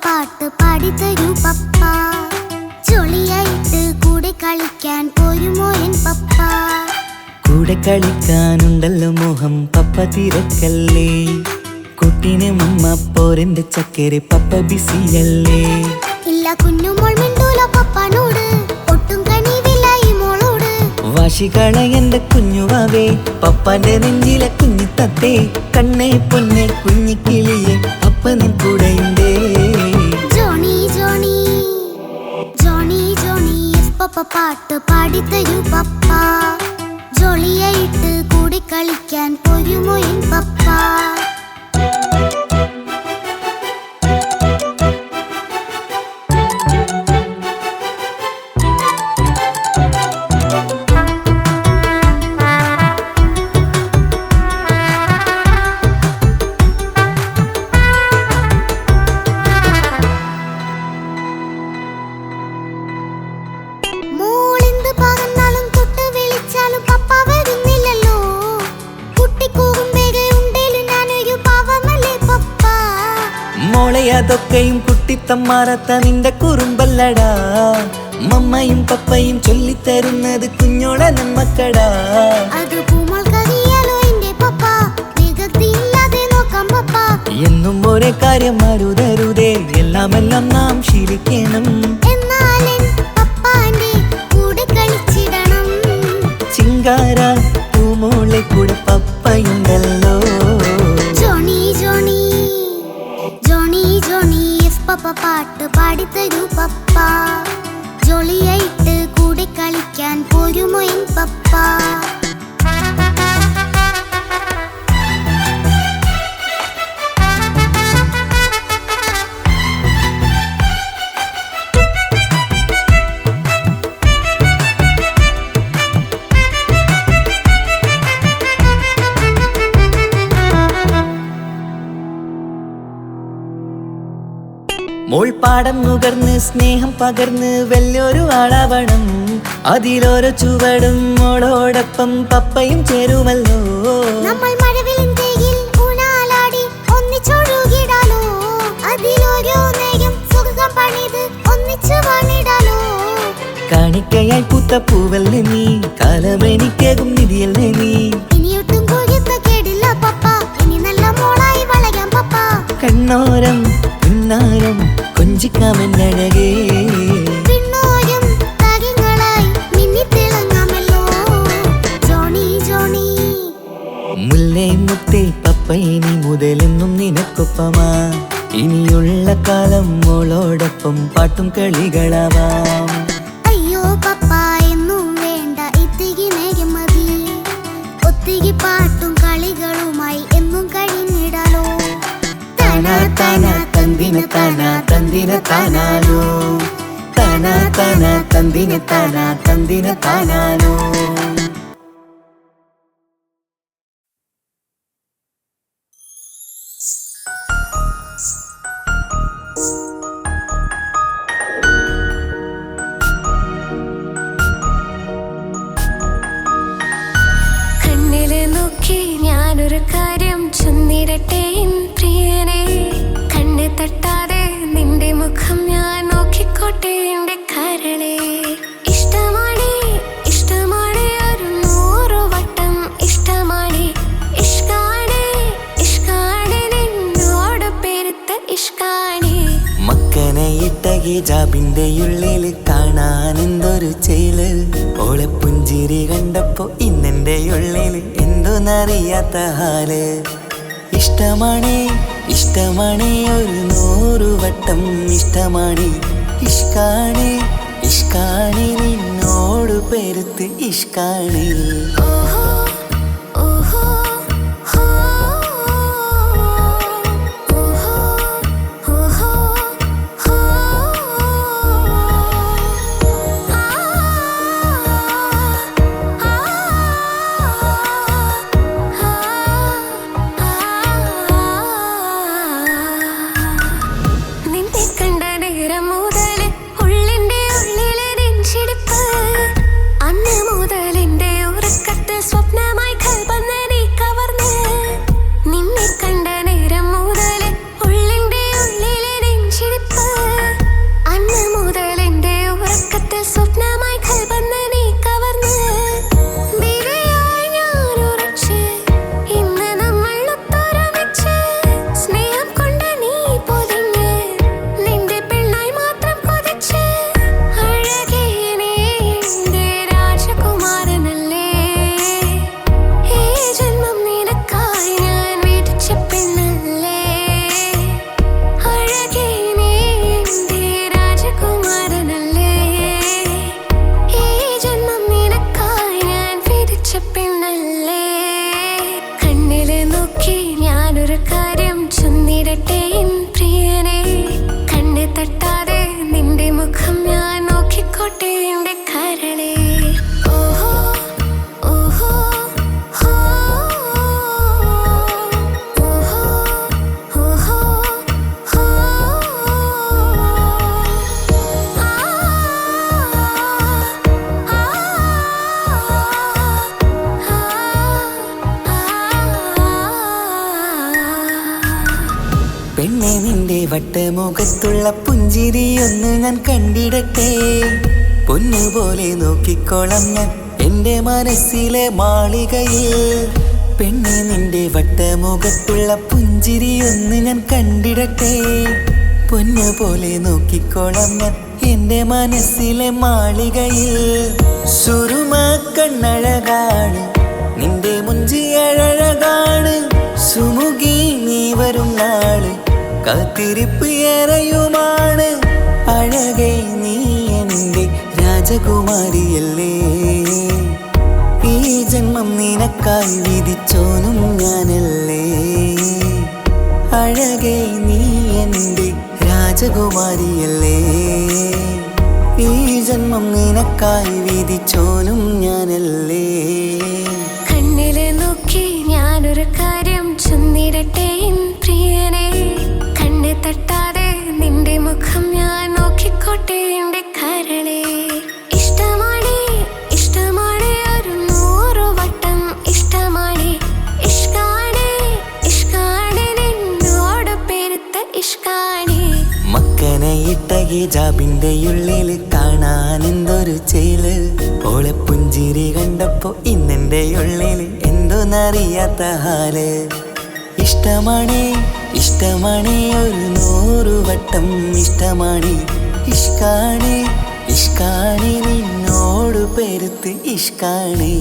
പാട്ട് പാടിത്തരൂ പപ്പ. ജോളിയായിട്ട് കൂടെ കളിക്കാൻ പോരുമോ എൻ പപ്പ? കൂടെ കളിക്കാനുണ്ടല്ലോ മോഹം പപ്പ തിരക്കല്ലേ. കുട്ടീനെ മമ്മ പോരെന്റെ ചക്കരെ പപ്പ ബിസിയല്ലേ. ഇല്ല കുഞ്ഞുമോൾ മിണ്ടൂല പപ്പനോട്, ഒട്ടും കണിവില്ല ഈ മോളോട്. വാശികള എന്റെ കുഞ്ഞുവാവേ, പപ്പാന്റെ നെഞ്ചിലെ കുഞ്ഞിത്തത്തേ. കണ്ണേ പൊന്നെ കുഞ്ഞിക്കിളിയെ പപ്പ നിൻ കൂടെയുണ്ടേ. Johnny Johnny Johnny Johnny yes papa പാട്ട് പാടിത്തരൂ പപ്പ. ജോളിയായിട്ട് കൂടെ കളിക്കാൻ പോരുമോ എൻ പപ്പ? അതൊക്കെയും കുട്ടിത്തമ്മാറത്ത നിന്റെ കുറുമ്പല്ലടാ. മമ്മയും പപ്പയും ചൊല്ലിത്തരുന്നത് കുഞ്ഞോളെ നമ്മക്കടാ. എന്നും ഒരേ കാര്യം അരുതരുതേ, എല്ലാം എല്ലാം നാം ശീലിക്കണം. ചിങ്കാര പൂമോളെ കൂടെ പപ്പയുണ്ടല്ലോ. പപ്പ പാട്ട് പാടിത്തരൂ പപ്പ. ജോളിയായിട്ട് കൂടെ കളിക്കാൻ പോരുമോ എൻ പപ്പ? മോൾപ്പാടം നുകർന്ന് സ്നേഹം പകർന്ന് വലിയൊരു ആളാവണം. അതിലോരോ ചുവടും മോളോടൊപ്പം പപ്പയും ചേരുമല്ലോ. നമ്മൾ മഴവിലിൻ ഊനാലാടി ഒന്നിച്ചൊഴുകിടാലോ. അതിലോരോന്നെയും സുഖം പണിത് ഒന്നിച്ചു വാണിടാലോ. കാണിക്കയായി പൂത്ത പൂവല്ലേ നീ, കാലമെനിക്കേകും നിധിയല്ലേ നീ. ഇനിയൊട്ടും കുരുത്ത കേടില്ല പപ്പ, ഇനി നല്ല മോളായി വളയാം പപ്പ. കണ്ണോരം പിന്നാരം കൊഞ്ചിക്കാമെന്നഴകേ, പിന്നോരം താരങ്ങളായി മിന്നിത്തിളങ്ങാമല്ലോ. ജോണി ജോണി മുല്ലേ മുത്തേ പപ്പ ഇനി മുതലെന്നും നിനക്കൊപ്പമാ. ഇനിയുള്ള കാലം മോളോടൊപ്പം പാട്ടും കളികളാവാം. അയ്യോ പപ്പ എന്നും വേണ്ട ഇത്തിരി നേരം മതി. ഒത്തിരി പാട്ടും കളികളുമായി എന്നും കഴിഞ്ഞിടാലോ. താനാ താനാ തന്തിന താനാ തന്തിന താനാനോ, താനാ താനാ തന്തിന താനാ തന്തിന താനാനോ. കണ്ണിലെ നോക്കി ഞാനൊരു കാര്യം ചൊന്നിടട്ടെ പ്രിയനെ. കണ്ണ് തട്ടാതെ നിന്റെ മുഖം ഞാൻ നോക്കിക്കോട്ടെ എന്റെ കരളെ. ഇഷ്ടമാണ് ഇഷ്ടമാണ് ഒരു 100 വട്ടം ഇഷ്ടമാണ്. ഇഷ്കാണ് ഇഷ്കാണ് നിന്നോട് പെരുത്ത ഇഷ്കാണ്. മക്കനെ ഇട്ട ഹിജാബിന്റെ ഉള്ളിൽ കാണാൻ എന്തൊരു ചേല്. ഓളെ പുഞ്ചിരി കണ്ടപ്പോ ഇന്നെന്റെ ഉള്ളിൽ എന്തോന്നറിയാത്ത ഹാല്. ഇഷ്ടമാണ് ഇഷ്ടമാണ് ഒരു 100 വട്ടം ഇഷ്ടമാണ്. ഇഷ്കാണ് ഇഷ്കാണ് നിന്നോട് പെരുത്ത് ഇഷ്കാണ്. ഓഹോ ഓഹോ ഹോ ഓഹോ ഓഹോ ഹോ ആ നിന്നെ കണ്ട നേരം മുതൽ ഉള്ളിന്റെ ഉള്ളിലെ നെഞ്ചിടിപ്പ്. അന്ന് മുതൽ എന്റെ ഉറക്കത്തിൽ സ്വപ്നമായി കൽപ്പന നീ കവർന്ന്. നിന്നെ കണ്ട നേരം മുതൽ ഉള്ളിന്റെ ഉള്ളിലെ നെഞ്ചിടിപ്പ്. അന്ന് മുതൽ എന്റെ ഉറക്കത്തിൽ സ്വപ്നമായി കൽപ്പന നീ കവർന്ന്. വിധിയായി ഞാൻ ഉറച്ച് ഇന്ന് നമ്മൾ ഒത്തൊരുമിച്ച്. സ്നേഹം കൊണ്ട് നീ പൊതിഞ്ഞ് നിന്റെ പെണ്ണായി മാത്രം കൊതിച്ച്. അഴകേ നീ എന്റെ രാജകുമാരനല്ലേ. ഈ ജന്മം നിനക്കായി ഞാൻ വിധിച്ച പെണ്ണല്ലേ. അഴകേ നീ എന്റെ രാജകുമാരനല്ലേ. ഈ ജന്മം നിനക്കായി ഞാൻ വിധിച്ച പെണ്ണല്ലേ. കണ്ണില് നോക്കി ഞാനൊരു കാര്യം ചൊന്നിടട്ടെ പ്രിയനെ. കണ്ണ് തട്ടാതെ നിന്റെ മുഖം ഞാൻ നോക്കിക്കോട്ടെ എന്റെ കരളെ. ഓഹോ ഓഹോ ഹോ ഓഹോ ഓഹോ ഹോ ആ പെണ്ണെ നിന്റെ വട്ടമുഖത്തുള്ള പുഞ്ചിരിയൊന്ന് ഞാൻ കണ്ടിടട്ടെ. പൊന്നുപോലെ നോക്കിക്കോളാം ഞാൻ എന്റെ മനസ്സിലെ മാളികയിൽ. പെണ്ണെ നിന്റെ വട്ടമുഖത്തുള്ള പുഞ്ചിരിയൊന്ന് ഞാൻ കണ്ടിടട്ടെ. പൊന്നുപോലെ നോക്കിക്കോളാം ഞാൻ എന്റെ മനസ്സിലെ മാളികയിൽ. സുറുമ കണ്ണഴകാണ് നിന്റെ മുഞ്ചി അഴകാണ്. സുമുഖി നീ വരും നാള് കാത്തിരിപ്പ് ഏറെയുമാണ്. അഴകേ നീ എന്റെ രാജകുമാരിയല്ലേ ഈ ജന്മം നിനക്കായി വിധിച്ചോനും ഞാനല്ലേ അഴകേ നീ എൻ്റെ രാജകുമാരിയല്ലേ ഈ ജന്മം നിനക്കായി വിധിച്ചോനും ഞാനല്ലേ കണ്ണിലെ നോക്കി ഞാനൊരു കാര്യം ചൊന്നിടട്ടെ എൻ പ്രിയനെ കണ്ണെ തട്ടാതെ നിന്റെ മുഖം ഞാൻ നോക്കിക്കോട്ടെ എന്റെ കരളെ ഇഷ്ടമാണ് ഇഷ്ടമാണ് ഒരു 100 വട്ടം ഇഷ്ടമാണ് ഇഷ്കാണ് ഇഷ്കാണ് നിന്നോട് പെരുത്ത ഇഷ്കാണ് മക്കനയിട്ട ഹിജാബിന്റെ ഉള്ളിൽ കാണാൻ എന്തൊരു ചേല് ഓളെ പുഞ്ചിരി കണ്ടപ്പോ ഇന്നെന്റെ ഉള്ളിൽ എന്തോന്നറിയാത്ത ഹാല് ഇഷ്ടമാണ് ഇഷ്ടമാണ് ഒരു 100 വട്ടം ഇഷ്ടമാണ് ഇഷ്കാണ് ഇഷ്കാണ് നിന്നോട് പെരുത്ത് ഇഷ്കാണ്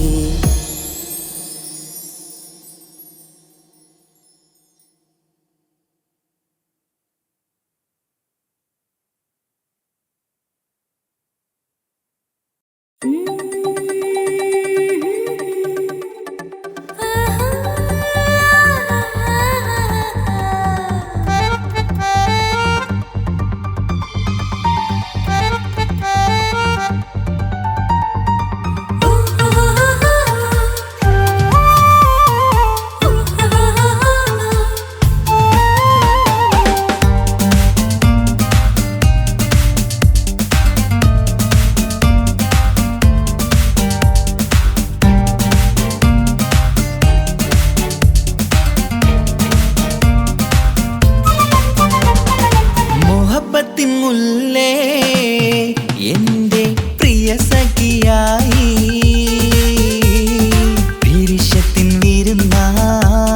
മുല്ലേ എൻ്റെ പ്രിയ സഖിയായി പിരിശത്തിൻ വിരുന്നായി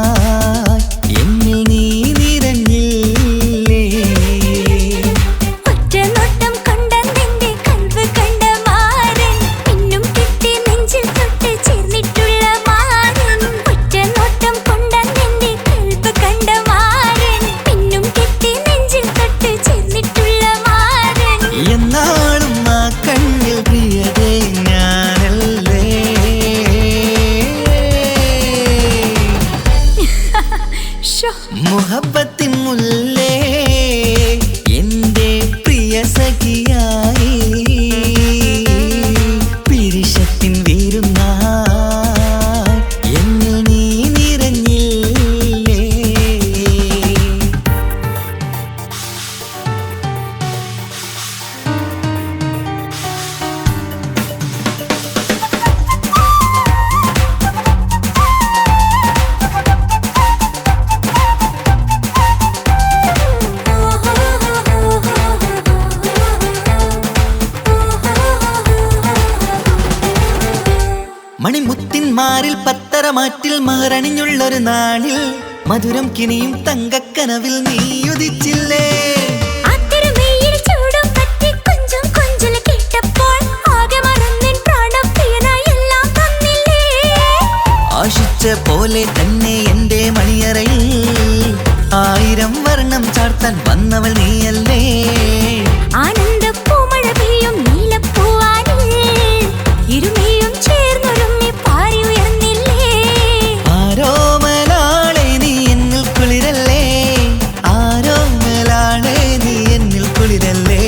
എന്നിൽ നീ നിറഞ്ഞില്ലേ ഒറ്റനോട്ടം കൊണ്ട നിന്റെ കൽവ് കണ്ട മാരൻ പിന്നും കിട്ടി നെഞ്ചിൽ തൊട്ട് ചേർന്നിട്ടുള്ള മാരൻ ഒറ്റനോട്ടം കൊണ്ട നിന്റെ കൽവ് കണ്ട മാരൻ പിന്നും കിട്ടി നെഞ്ചിൽ തൊട്ട് ചേർന്നിട്ടുള്ള മാരൻ എന്നാളും ആ കണ്ണിൽ പ്രിയതേ ഞാനല്ലേ മുഹബത്തിൻ മുല്ലേ എൻ്റെ പ്രിയ സഖിയായി പിരിശത്തിൻ വിരുന്നായി എന്നിൽ നീ നിറഞ്ഞില്ലേ മണിമുത്തിന്മാരിൽ പത്തരമാറ്റിൽ മഹറണിഞ്ഞുള്ളൊരു നാളിൽ മധുരം കിനിയും തങ്കക്കനവിൽ നീ ഉദിച്ചില്ലേ ആശിച്ച പോലെ തന്നെ എൻ്റെ മണിയറയിൽ 1000 വർണ്ണം ചാർത്താൻ വന്നവൾ നീയല്ലേ ആനന്ദ പൂമഴ പെയ്യും നീലപ്പൂവാനിൽ ഇരുമയും ചേർന്നൊരുമ്മി പാറി ഉയർന്നില്ലേ ആരോമലാളെ നീ എന്നിൽ കുളിരല്ലേ ആരോമലാളെ നീ എന്നിൽ കുളിരല്ലേ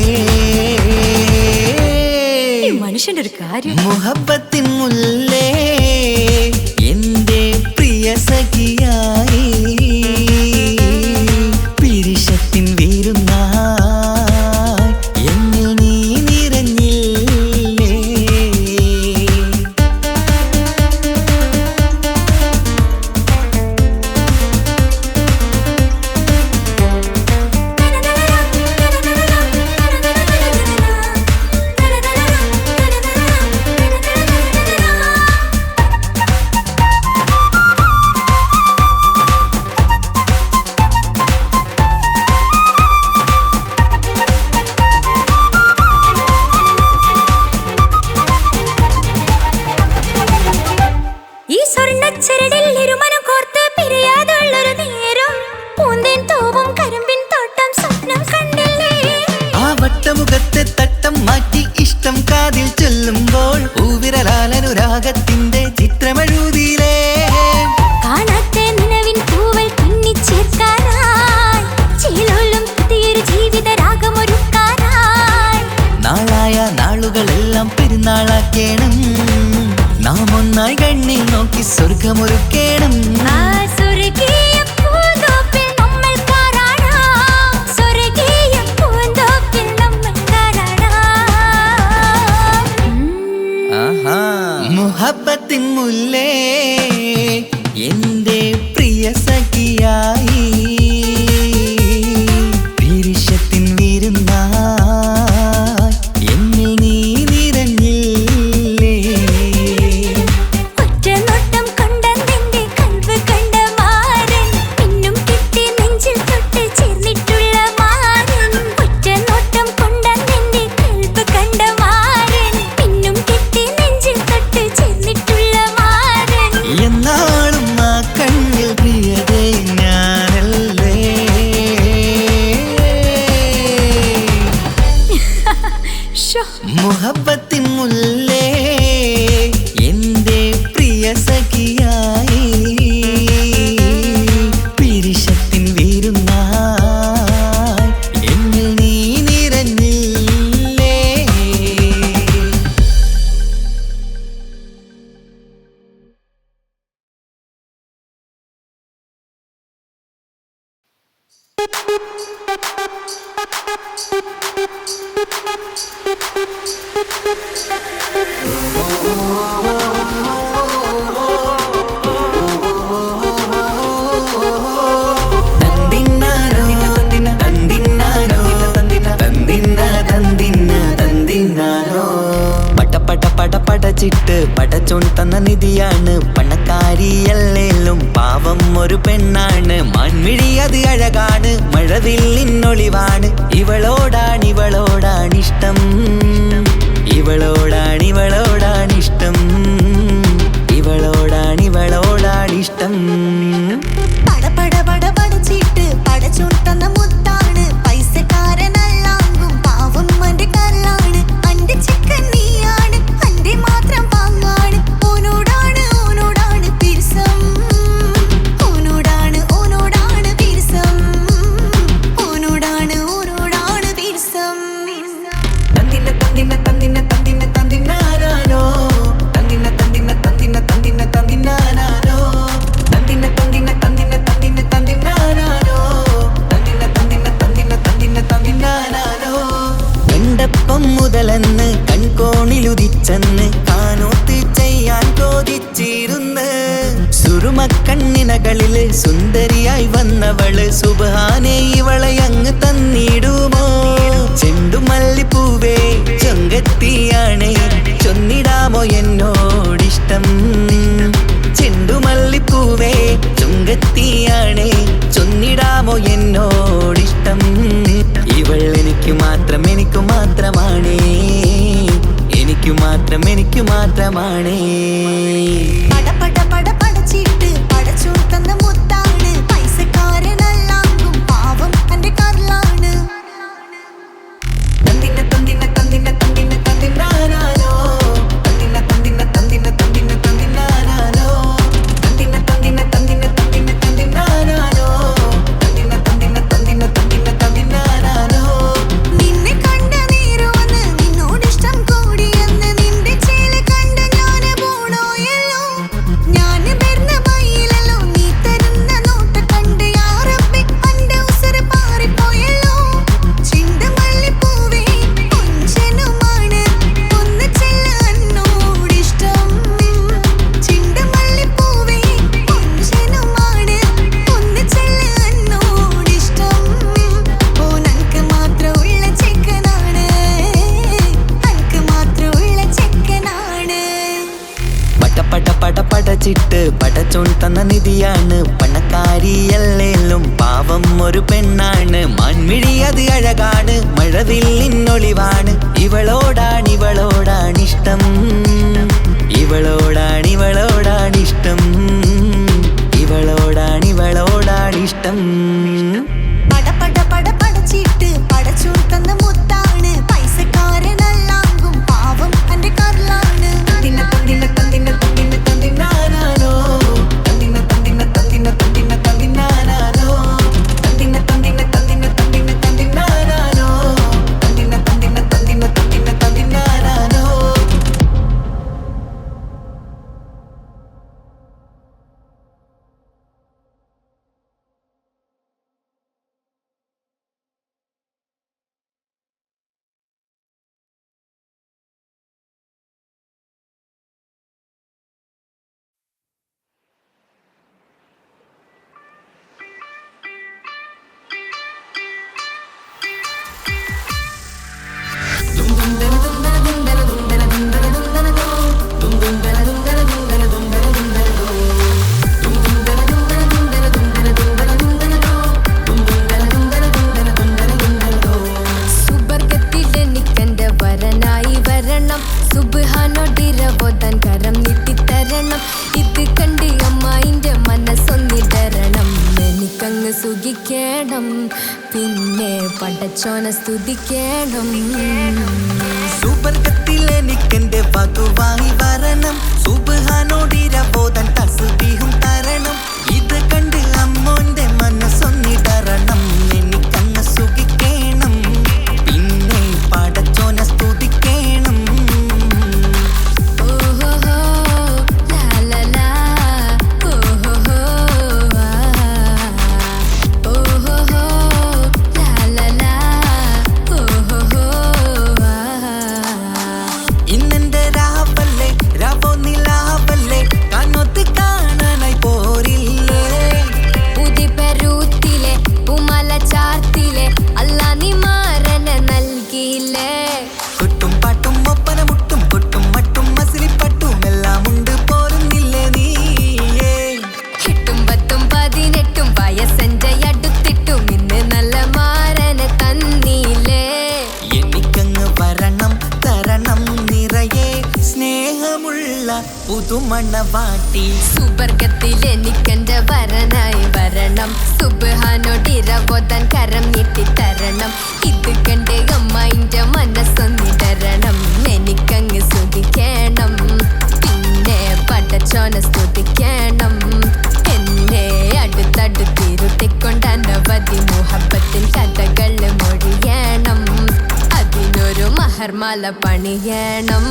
മനുഷ്യന്റെ ഒരു കാര്യം മുഹബത്തിൻ മുല്ലേ എൻ്റെ പ്രിയ സഖിയായി പിരിശത്തിൻ വിരുന്നായി എന്നിൽ നീ നിറഞ്ഞില്ലേ മുഖത്തെ തട്ടം മാറ്റി ഇഷ്ടം കാതിൽ ചൊല്ലുമ്പോൾ പൂവിരലാലനുരാഗത്തിന്റെ ചിത്രമെഴുതിയിലേ കാണാത്ത നിലവിൻ പൂവൽ പിന്നിച്ചേർക്കാനായി ചിലോലും പുതിയൊരു ജീവിത രാഗമൊരുക്കാനായി നാളായ നാളുകളെല്ലാം പെരുന്നാളാക്കേണം നാം ഒന്നായി കണ്ണിൽ നോക്കി സ്വർഗമൊരുക്കേണം ആ സ്വർഗീയ പൂന്തോപ്പിൽ നമ്മൾ കാരാടാം സ്വർഗീയ പൂന്തോപ്പിൽ നമ്മൾ കാരാടാം മുഹബത്തിൻ മുല്ലേ എന്റെ പ്രിയ സഖിയായി വിരിശത്തിൻ വിരുന്നായി എന്നിൽ നീ നിറഞ്ഞില്ലേ ഒറ്റ നോട്ടം കൊണ്ടെന്റെ കൽവ് കണ്ട മാരൻ പിന്നും കിട്ടി നെഞ്ചിൽ തൊട്ട് ചേർന്നിട്ടുള്ള മാരൻ ഒറ്റ നോട്ടം കൊണ്ടെന്റെ കൽവ് കണ്ട മാരൻ പിന്നും കിട്ടി നെഞ്ചിൽ തൊട്ട് ചേർന്നിട്ടുള്ള മാരൻ എന്നാളും ആ കണ്ണിൽ പ്രിയതേ ഞാനല്ലേ ഷോ മുഹബത്തിൻ മുല്ലേ എന്റെ പ്രിയ സഖിയായി പിരിശത്തിൻ വിരുന്നായി എന്നിൽ നീ നിറഞ്ഞില്ലേ പടച്ചിട്ട് പടച്ചോൻ തന്ന നിധിയാണ് പണക്കാരിയല്ലേലും പാവം ഒരു പെണ്ണാണ് മാൻമിഴി അത് അഴകാണ് മഴവില്ലിന്നൊളിവാണ് ഇവളോടാണിഷ്ടം ഇവളോടാണിഷ്ടം ഇവളോടാണിഷ്ടം പടച്ചിട്ട് പടച്ചോൻ തന്ന മുത്താണ് പൈസക്കാരനല്ലാങ്കും പാവം അന്റെ കല്ലാണ് അന്റെ ചിക്കൻ നീയാണ് അന്റെ മാത്രം പാങ്ങാണ് ഓനോടാണ് പിരിസം ഓനോടാണ് പിരിസം ഓനോടാണ് പിരിസം തന്തിന്നാനോ കണ്ടപ്പം മുതലെന്ന് കൺകോണിലുദിച്ചെന്ന് കാനോത്ത് ചെയ്യാൻ ചോദിച്ചിരുന്ന് സുറുമക്കണ്ണിനകളില് സുന്ദരിയായി വന്നവള് സുബ്ഹാനേ ഇവളെ അങ്ങ് തന്നിടുമോ ചെണ്ടുമല്ലിപ്പൂവേ ചൊങ്കത്തിയാണ് ചൊന്നിടാമോ എന്നോടിഷ്ടം ചെണ്ടുമല്ലിപ്പൂവേ ചൊങ്കത്തിയാണ് ചൊന്നിടാമോ എന്നോടിഷ്ടം ഇവൾ എനിക്ക് മാത്രമാണേ എനിക്ക് മാത്രമാണേ പടച്ചിട്ട് പടച്ചോൻ തന്ന മുത്താണ് പൈസക്കാരനല്ലാങ്കും പാവം അന്റെ കല്ലാണ് നിന്നെ കണ്ട നേരോന്ന് നിന്നോടിഷ്ടം കൂടിയെന്ന് നിന്റെ ചേല് കണ്ട ഞാന് പോണോയല്ലോ ഞാന് വരുന്ന മയിലല്ലോ നീ തരുന്ന നോട്ട കണ്ട് യാ റബ്ബി അന്റെ ഉസറ് പാറിപ്പോയല്ലോ ചെണ്ടുമല്ലിപ്പൂവേ കൊഞ്ചനുമാണ് ഒന്ന് ചെല്ല് എന്നോടിഷ്ടം ചെണ്ടുമല്ലിപ്പൂവേ കൊഞ്ചനുമാണ് ഒന്ന് ചെല്ല് എന്നോടിഷ്ടം ഓ നനക്ക് മാത്രമുള്ള ചെക്കനാണ് അനക്ക് മാത്രമുള്ള ചെക്കനാണ് പടച്ചിട്ട് പടച്ചോൻ തന്ന നിധിയാണ് പണക്കാരിയല്ലേലും പാവം ഒരു പെണ്ണാണ് മാൻമിഴി അത് അഴകാണ് മഴവില്ലിന്നൊളിവാണ് ഇവളോടാണിഷ്ടം ഇവളോടാണിഷ്ടം ഇവളോടാണിഷ്ടം പടച്ചിട്ട് പടച്ചോൻ തന്ന മുത്താണ് സുബ്ഹാനോടിരവോദൻ കരം നീട്ടിത്തരണം ഇത് കണ്ട് അമ്മായിന്റെ മനസ്സൊന്നിടരണം എനിക്കങ്ങ് സുഖിക്കണം പിന്നെ പടച്ചോനെ സ്തുതിക്കണം സുബർഗത്തിൽ എനിക്കെന്റെ വധുവായി വരണം സുബ്ഹാനോടിരവോദൻ തസ്ബീഹും തരണം ഇത് കണ്ട് അമ്മോന്റെ മനസ്സൊന്നിടരണം എനിക്കങ്ങ് സുഖിക്കണം പിന്നെ പടച്ചോനെ സ്തുതിക്കണം ഓഹോഹോ ലാലലാ ഓഹോഹോ ഓഹോഹോ ലാലലാ ഓഹോഹോ ഇന്നെന്റെ രാവല്ലേ രാവോ നിലാവല്ലേ കണ്ണൊത്ത് കാണാനായി പോരില്ലേ ഉദിപെരൂത്തിലെ ഉമല ചാർത്തിലെ അല്ലാ നീ മാരനെ നൽകിയില്ലേ കൊട്ടും പാട്ടും ഒപ്പന മുട്ടും കൊട്ടും മട്ടും മസിലിപ്പട്ടും എല്ലാം ഉണ്ട് പോരുന്നില്ലേ നീയേ 8 10 18 വയസ്സെന്റെ അടുത്തിട്ടും ഇന്ന് നല്ല മാരനെ തന്നീലേ എനിക്കങ്ങ് വരണം തരണം നിറയെ സ്നേഹമുള്ള പുതുമണവാട്ടി സുബർഗത്തിൽ എനിക്കെന്റെ വരനായി വരണം സുബ്ഹാനോടിരവോദൻ കരം നീട്ടിത്തരണം ഇത് കണ്ട് അമ്മായിന്റെ മനസ്സൊന്നിടരണം എനിക്കങ്ങ് സുഖിക്കണം പിന്നെ പടച്ചോനെ സ്തുതിക്കണം എന്നെ അടുത്തടുത്തിരുത്തിക്കൊണ്ട് അനവധി മുഹബത്തിൻ കഥകൾ മൊഴിയണം അതിനൊരു മഹർമാല പണിയണം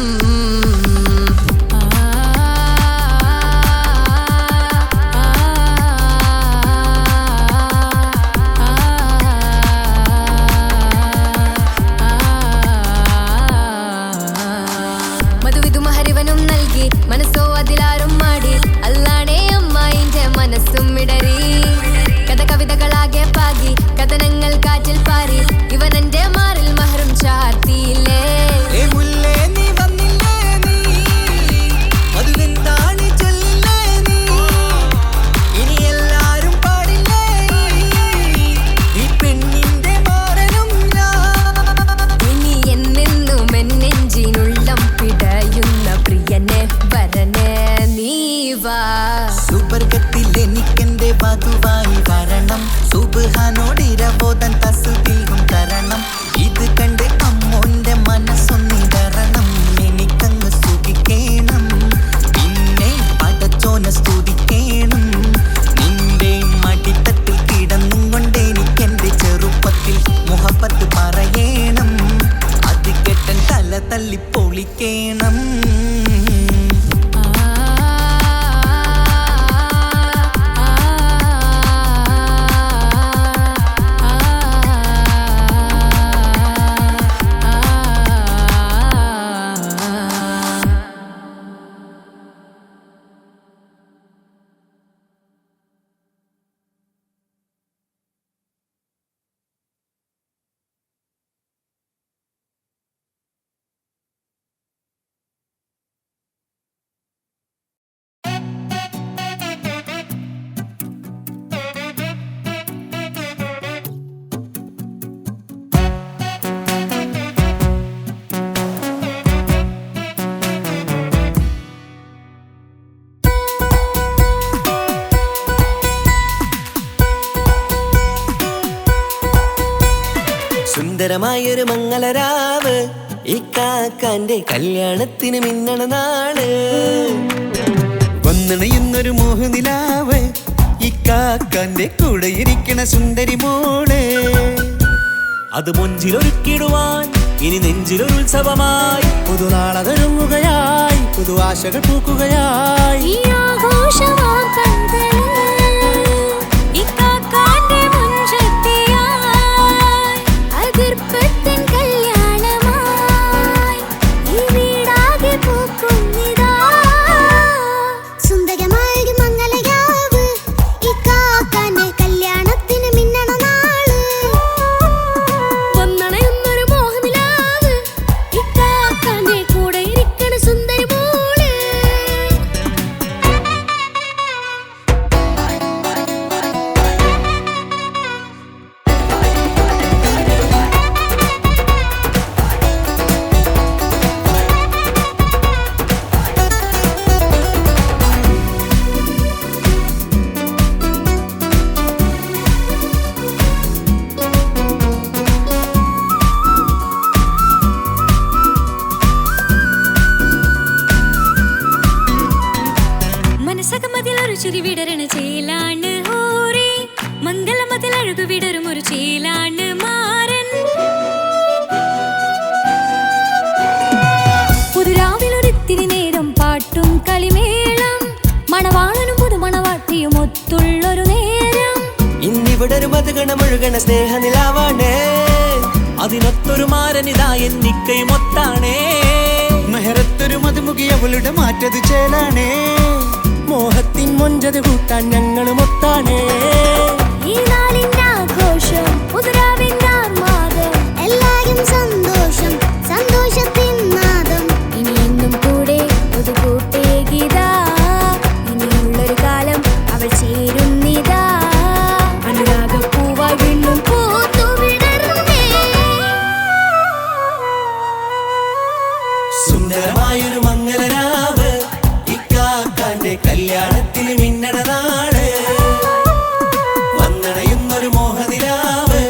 മധുവിധു മഹരിവനും നൽകി മനസ്സോ അതിലാരും മാടി അല്ലാണേ അമ്മായിന്റെ മനസ്സും ഇടറി കഥ കവിതകളാകെ പാകി കഥനങ്ങൾ കാറ്റിൽ പാറി ഇവനെന്റെ മാറിൽ മഹറും ചാർത്തിയില്ലേ ഏ മുല്ലേ നീ വന്നില്ലേ നീ മധുവെന്താണ് ചൊല്ലില്ലേ നീ ഇനി എല്ലാരും പാടില്ലേ ഈ പെണ്ണിന്റെ മാറനും ഞാൻ ഇനി എന്നെന്നും എന്നെഞ്ചിനുള്ളം പിടയുന്ന പ്രിയനെ വരനെ നീ വാ സുബർഗത്തിൽ എനിക്കെന്റെ വധുവായി വരണം സുബ്ഹാനോടിരവോദൻ തസ്ബീഹും തരണം ഇത് കണ്ട് അമ്മോന്റെ മനസ്സൊന്നിടരണം എനിക്കങ്ങ് സുഖിക്കണം പിന്നെ പടച്ചോനെ സ്തുതിക്കണം നിന്റെ മടിത്തട്ടിൽ കിടന്നും കൊണ്ട് എനിക്കെന്റെ ചെറുപ്പത്തിൽ മുഹബത്ത് പറയണം അത് കെട്ടൻ തല തല്ലി പൊളിക്കണം സുന്ദരമായൊരു മംഗളരാവ് ഇക്കാക്കാന്റെ കല്യാണത്തിന് മിന്നണ നാള് വന്നണയുന്നൊരു മോഹനിലാവ് ഇക്കാക്കാന്റെ കൂടെ ഇരിക്കണ സുന്ദരി മോള് അത് മൊഞ്ചിലൊരുക്കിടുവാൻ ഇനി നെഞ്ചിലൊരു ഉത്സവമായി പുതുനാളതൊരുങ്ങുകയായി പുതു ആശകൾ പൂക്കുകയായി ഈ ആഘോഷവാക്കങ്ങൾ ഇക്കാക്കാന്റെ മുൻചെത്തിയായി അതിർപ്പത്തിൻ കല്യാണമായി ഈ വീടാകെ പൂക്കുന്നിതാ സുന്ദരമായൊരു മംഗളയാവ് ഇക്കാക്കാന്റെ കല്യാണത്തിന് മിന്നണ നാള് വന്നണയുന്നൊരു മോഹനിലാവ് ഇക്കാക്കാന്റെ കൂടെ ഇരിക്കണ സുന്ദരി മോള് വിടരണ ചേലാണ് ഹോറി മംഗലമതിൽ അഴകു വിടരും ഒരു ചേലാണ് മാരൻ പുതുരാവിലൊരിത്തിരി നേരം പാട്ടും കളിമേളം മണവാളനും പുതുമണവാട്ടിയും ഒത്തുള്ളൊരു നേരം ഇന്നിവിടൊരു മധുഗണമൊഴുകണ സ്നേഹനിലാവാണേ അതിനൊത്തൊരു മാരനിതാ എന്നിക്കൈമൊത്താണേ മെഹറത്തൊരു മധുമുഖി അവളുടെ മാറ്റത് ചേലാണേ മോഹത്തിൻ മൊഞ്ചത് കൂട്ടാൻ ഞങ്ങളും ഒത്താണേ ഈ നാളിന്റെ ആഘോഷം പുതുരാവിന്റെ ആർമാദം എല്ലാരും സന്തോഷം സന്തോഷത്തിൻ നാദം ഇനി എന്നും കൂടെ പുതുകൂട്ടേ ഗീതാ ഇനിയുള്ളൊരു കാലം അവൾ ചേരുന്നിതാ അനുരാഗപ്പൂവായി വീണ്ടും പൂത്തുവിടരുന്നേ സുന്ദരമായൊരു മംഗലരാവ് ഇക്കാക്കാന്റെ കല്യാണത്തിന് മിന്നണ നാട് വന്നണയുന്നൊരു മോഹനിലാവ്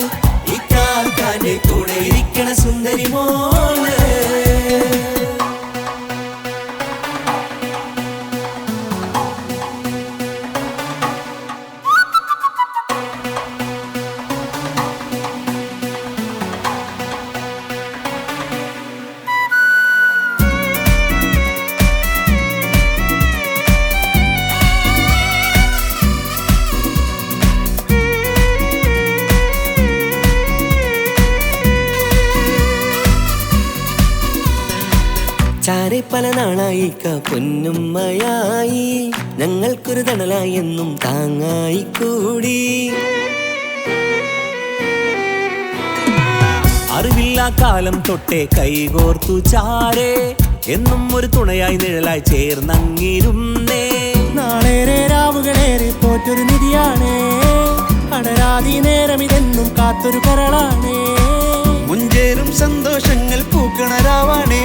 ഇക്കാക്കാന്റെ കൂടെ ഇരിക്കണ സുന്ദരി മോള് ചാരെ പല നാളായി പൊന്നുമ്മയായി ഞങ്ങൾക്കൊരു തണലായി എന്നും താങ്ങായി കൂടി അറിവില്ലാ കാലം തൊട്ടേ കൈകോർത്തു ചാരേ എന്നും ഒരു തുണയായി നിഴലായി ചേർന്നങ്ങിരുന്നേ നാളേറെ രാവുകളേറെ പോറ്റൊരു നിധിയാണേ അടരാതി നേരം ഇതെന്നും കാത്തൊരു കരളാണേ മുഞ്ചേറും സന്തോഷങ്ങൾ പൂക്കണരാവാണേ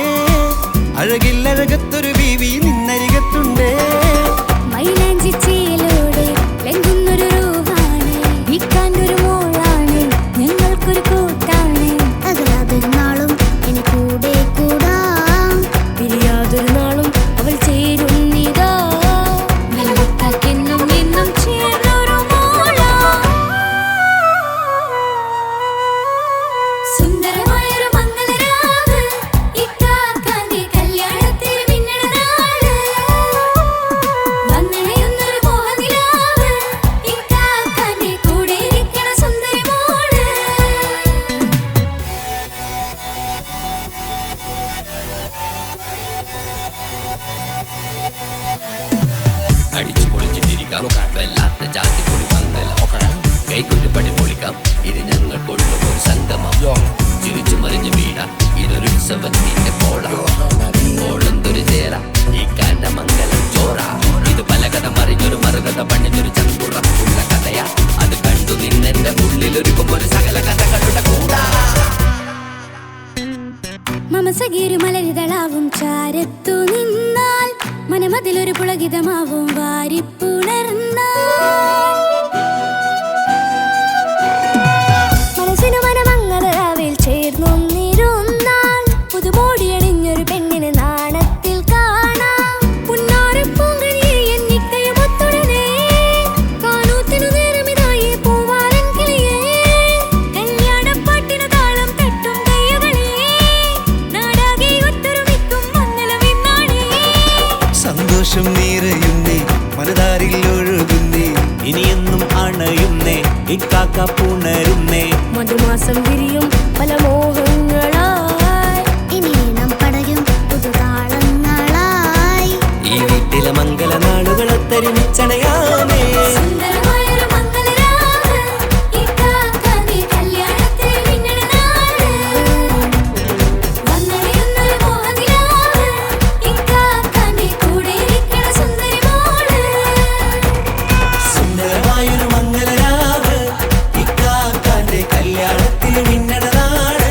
അഴകില്ലഴകത്തൊരു ബീവി നിന്നരികത്തുണ്ടേ മൈലാഞ്ചി ചേലോടെ ലംഘുന്നൊരു രൂപാണ് വിക്കാണ്ടൊരു മോളാണ് ഞങ്ങൾക്കൊരു കൂട്ടാണ് അകലാതൊരു നാളും എന്നെ കൂടെ കൂടാം പിരിയാതൊരു നാളും അവൾ ചേരുന്നിതാ നൽകുക്കാക്കെന്നും എന്നും ചേർന്നൊരു മോളാ സുന്ദരമായൊരു മംഗലരാവ് ഇക്കാക്കാന്റെ കല്യാണത്തിൽ മിന്നണ നാട് വന്നണയുന്നൊരു മോഹനിലാവ് ഇക്കാക്കാന്റെ കൂടെ ഇരിക്കണ സുന്ദരി മോള് അടിച്ചു പൊളിച്ചിട്ടിരിക്കാം വല്ലാത്ത ജാതി പൊളി വന്നല്ല കൈകൊണ്ട് പടി പൊളിക്കാം ഇത് ഞങ്ങൾക്കുള്ള ഒരു സംഗമം ചിരിച്ചു മറിഞ്ഞ് വീടാം ഇതൊരു ഉത്സവത്തിന്റെ കോളന്തൊരു ചേര ഈ കാണ്ട മംഗലം ചോറ ഇത് പലകഥ മറിഞ്ഞൊരു മറുകഥ പണിഞ്ഞൊരു ചങ്കുറപ്പുള്ള കഥയാ അത് കണ്ടു നിന്നെന്റെ ഉള്ളിലൊരുക്കും ഒരു സകല കഥകളുടെ കൂടാ മമസഗീരു മലരിതളാവും ചാരത്തു നിന്നാൽ മനമതിലൊരു പുളകിതമാവും വാരിപ്പുണർന്നാൽ മനസ്സിനു മനമങ്ങലാവിൽ ചേർന്നൊന്നിരുന്നാൽ പുതുമോടിയണിഞ്ഞൊരു പെണ്ണിന് നാണത്തിൽ കാണാം പുന്നാരപ്പൂങ്കനിയെ എന്നിക്കയുമൊത്തുടനെ കാനൂത്തിനു നേരമിതായി പൂവാലൻ കിളിയേ കല്യാണപ്പാട്ടിനു താളം തട്ടും കയ്യുകളേ നാടാകെ ഒത്തൊരുമിക്കും മംഗലമെന്നാണേ സന്തോഷം നിറയുന്നേ മനതാരിൽ ഒഴുകുന്നേ ഇനിയെന്നും അണയുന്നേ ഇക്കാക്ക പുണരുന്നേ മധുമാസം വിരിയും പല മോഹങ്ങളായി ഇനി നാം പടരും പുതുതാളങ്ങളായി ഈ വീട്ടിലെ മംഗല നാടുകളൊത്തൊരുമിച്ചണയാമേ സുന്ദരമായൊരു മംഗലരാവ് ഇക്കാക്കാന്റെ കല്യാണത്തിൽ മിന്നണ നാട് വന്നണയുന്നൊരു മോഹനിലാവ് ഇക്കാക്കാന്റെ കൂടെ ഇരിക്കണ സുന്ദരി മോള് സുന്ദരമായൊരു മംഗലരാവ് ഇക്കാക്കാന്റെ കല്യാണത്തിൽ മിന്നണ നാട്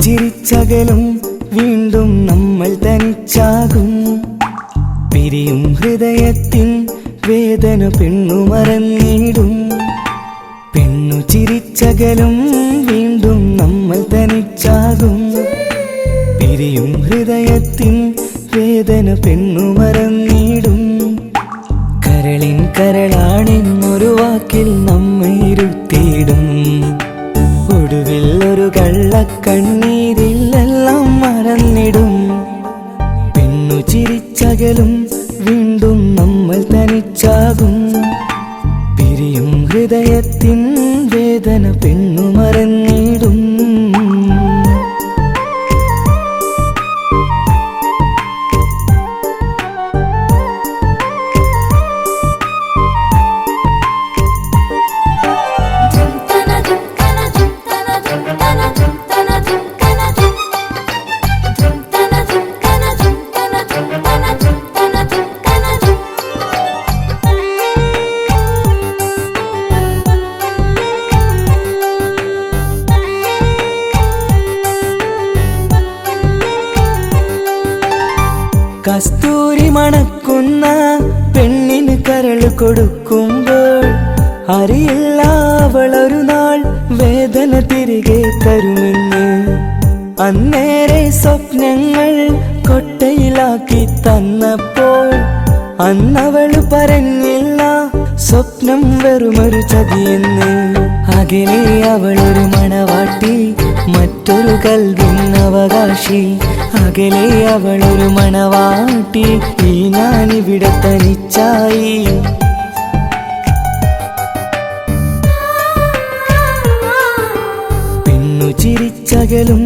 ചിരിച്ചകലും വീണ്ടും നമ്മൾ തനിച്ചാകും പിരിയും ഹൃദയത്തിൻ വേദന പെണ്ണു മറന്നിടും പെണ്ണു ചിരിച്ചകലും വീണ്ടും നമ്മൾ തനിച്ചാകും പിരിയും ഹൃദയത്തിൻ വേദന പെണ്ണു മറന്നിടും കരളിൻ കരളാണെന്നൊരു വാക്കിൽ നമ്മെ ഇരുത്തിയിടും ഒടുവിൽ ഒരു കള്ളക്കണ്ണീരിലെല്ലാം മറന്നിടും പെണ്ണു ചിരിച്ചകലും വീണ്ടും നമ്മൾ തനിച്ചാകും പിരിയും ഹൃദയത്തിൻ വേദന പെണ്ണു മറന്നിടും കസ്തൂരി മണക്കുന്ന പെണ്ണിന് കരള് കൊടുക്കുമ്പോൾ അറിയില്ല അവളൊരു നാൾ വേദന തിരികെ തരുമെന്ന് അന്നേരെ സ്വപ്നങ്ങൾ കൊട്ടയിലാക്കി തന്നപ്പോൾ അന്നവള് പറഞ്ഞില്ല സ്വപ്നം വെറുമൊരു ചതിയെന്ന് അകലെ അവളൊരു മണവാട്ടി മറ്റൊരു കൽവിൻ അവകാശി അകലെ അവളൊരു മണവാട്ടി ഈ ഞാനിവിടെ തനിച്ചായി പെണ്ണു ചിരിച്ചകലും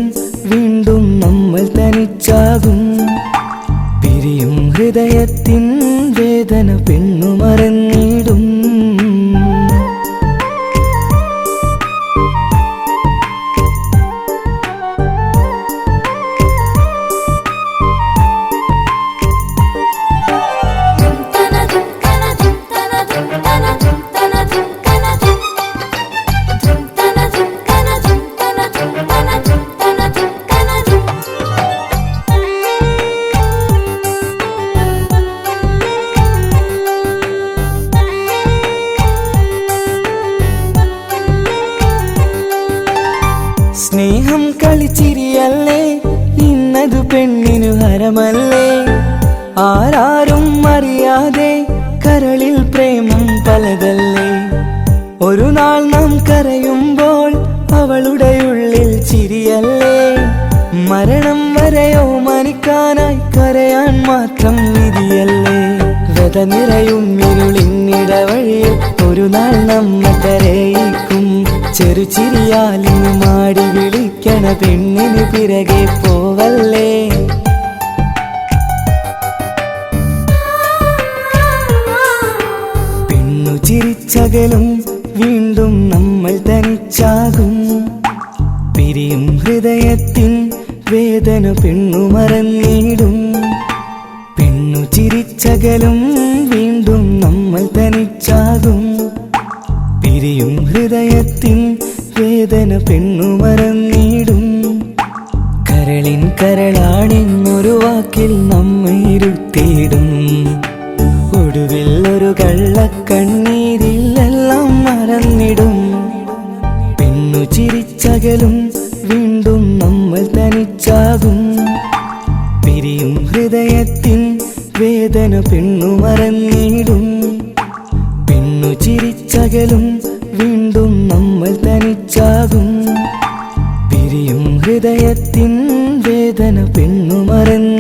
വീണ്ടും നമ്മൾ തനിച്ചാകും പിരിയും ഹൃദയത്തിൻ വേദന പെണ്ണു മറന്നിടും സ്നേഹം കളിച്ചിരിയല്ലേ ഇന്നതു പെണ്ണിനു ഹരമല്ലേ ആരാരും അറിയാതെ കരളിൽ പ്രേമം പലതല്ലേ ഒരു നാൾ നാം കരയുമ്പോൾ അവളുടെ ഉള്ളിൽ ചിരിയല്ലേ മരണം വരെയോ മരിക്കാനായി കരയാൻ മാത്രം വിധിയല്ലേ വ്യത നിറയും ഇരുളിന്നിടവഴിയിൽ ഒരു നാൾ നമ്മ കരയിക്കും ചെറുചിരിയാലിന് മാടി വിളിക്കണ പെണ്ണിന് പിറകെ പോവല്ലേ പെണ്ണു ചിരിച്ചകലും വീണ്ടും നമ്മൾ തനിച്ചാകും പിരിയും ഹൃദയത്തിൻ വേദന പെണ്ണു മറന്നിടും പെണ്ണു ചിരിച്ചകലും വീണ്ടും നമ്മൾ തനിച്ചാകും പിരിയും ഹൃദയത്തിൻ വേദന പെണ്ണു മറന്നിടും കരളിൻ കരളാണെന്നൊരു വാക്കിൽ നമ്മെ ഇരുത്തിയിടും ഒടുവിൽ ഒരു കള്ളക്കണ്ണീരിലെല്ലാം മറന്നിടും പെണ്ണു ചിരിച്ചകലും വീണ്ടും നമ്മൾ തനിച്ചാകും പിരിയും ഹൃദയത്തിൻ വേദന പെണ്ണു മറന്നിടും പെണ്ണു ചിരിച്ചകലും വീണ്ടും നമ്മൾ തനിച്ചാകും പിരിയും ഹൃദയത്തിൻ വേദന പെണ്ണു മറന്നിടും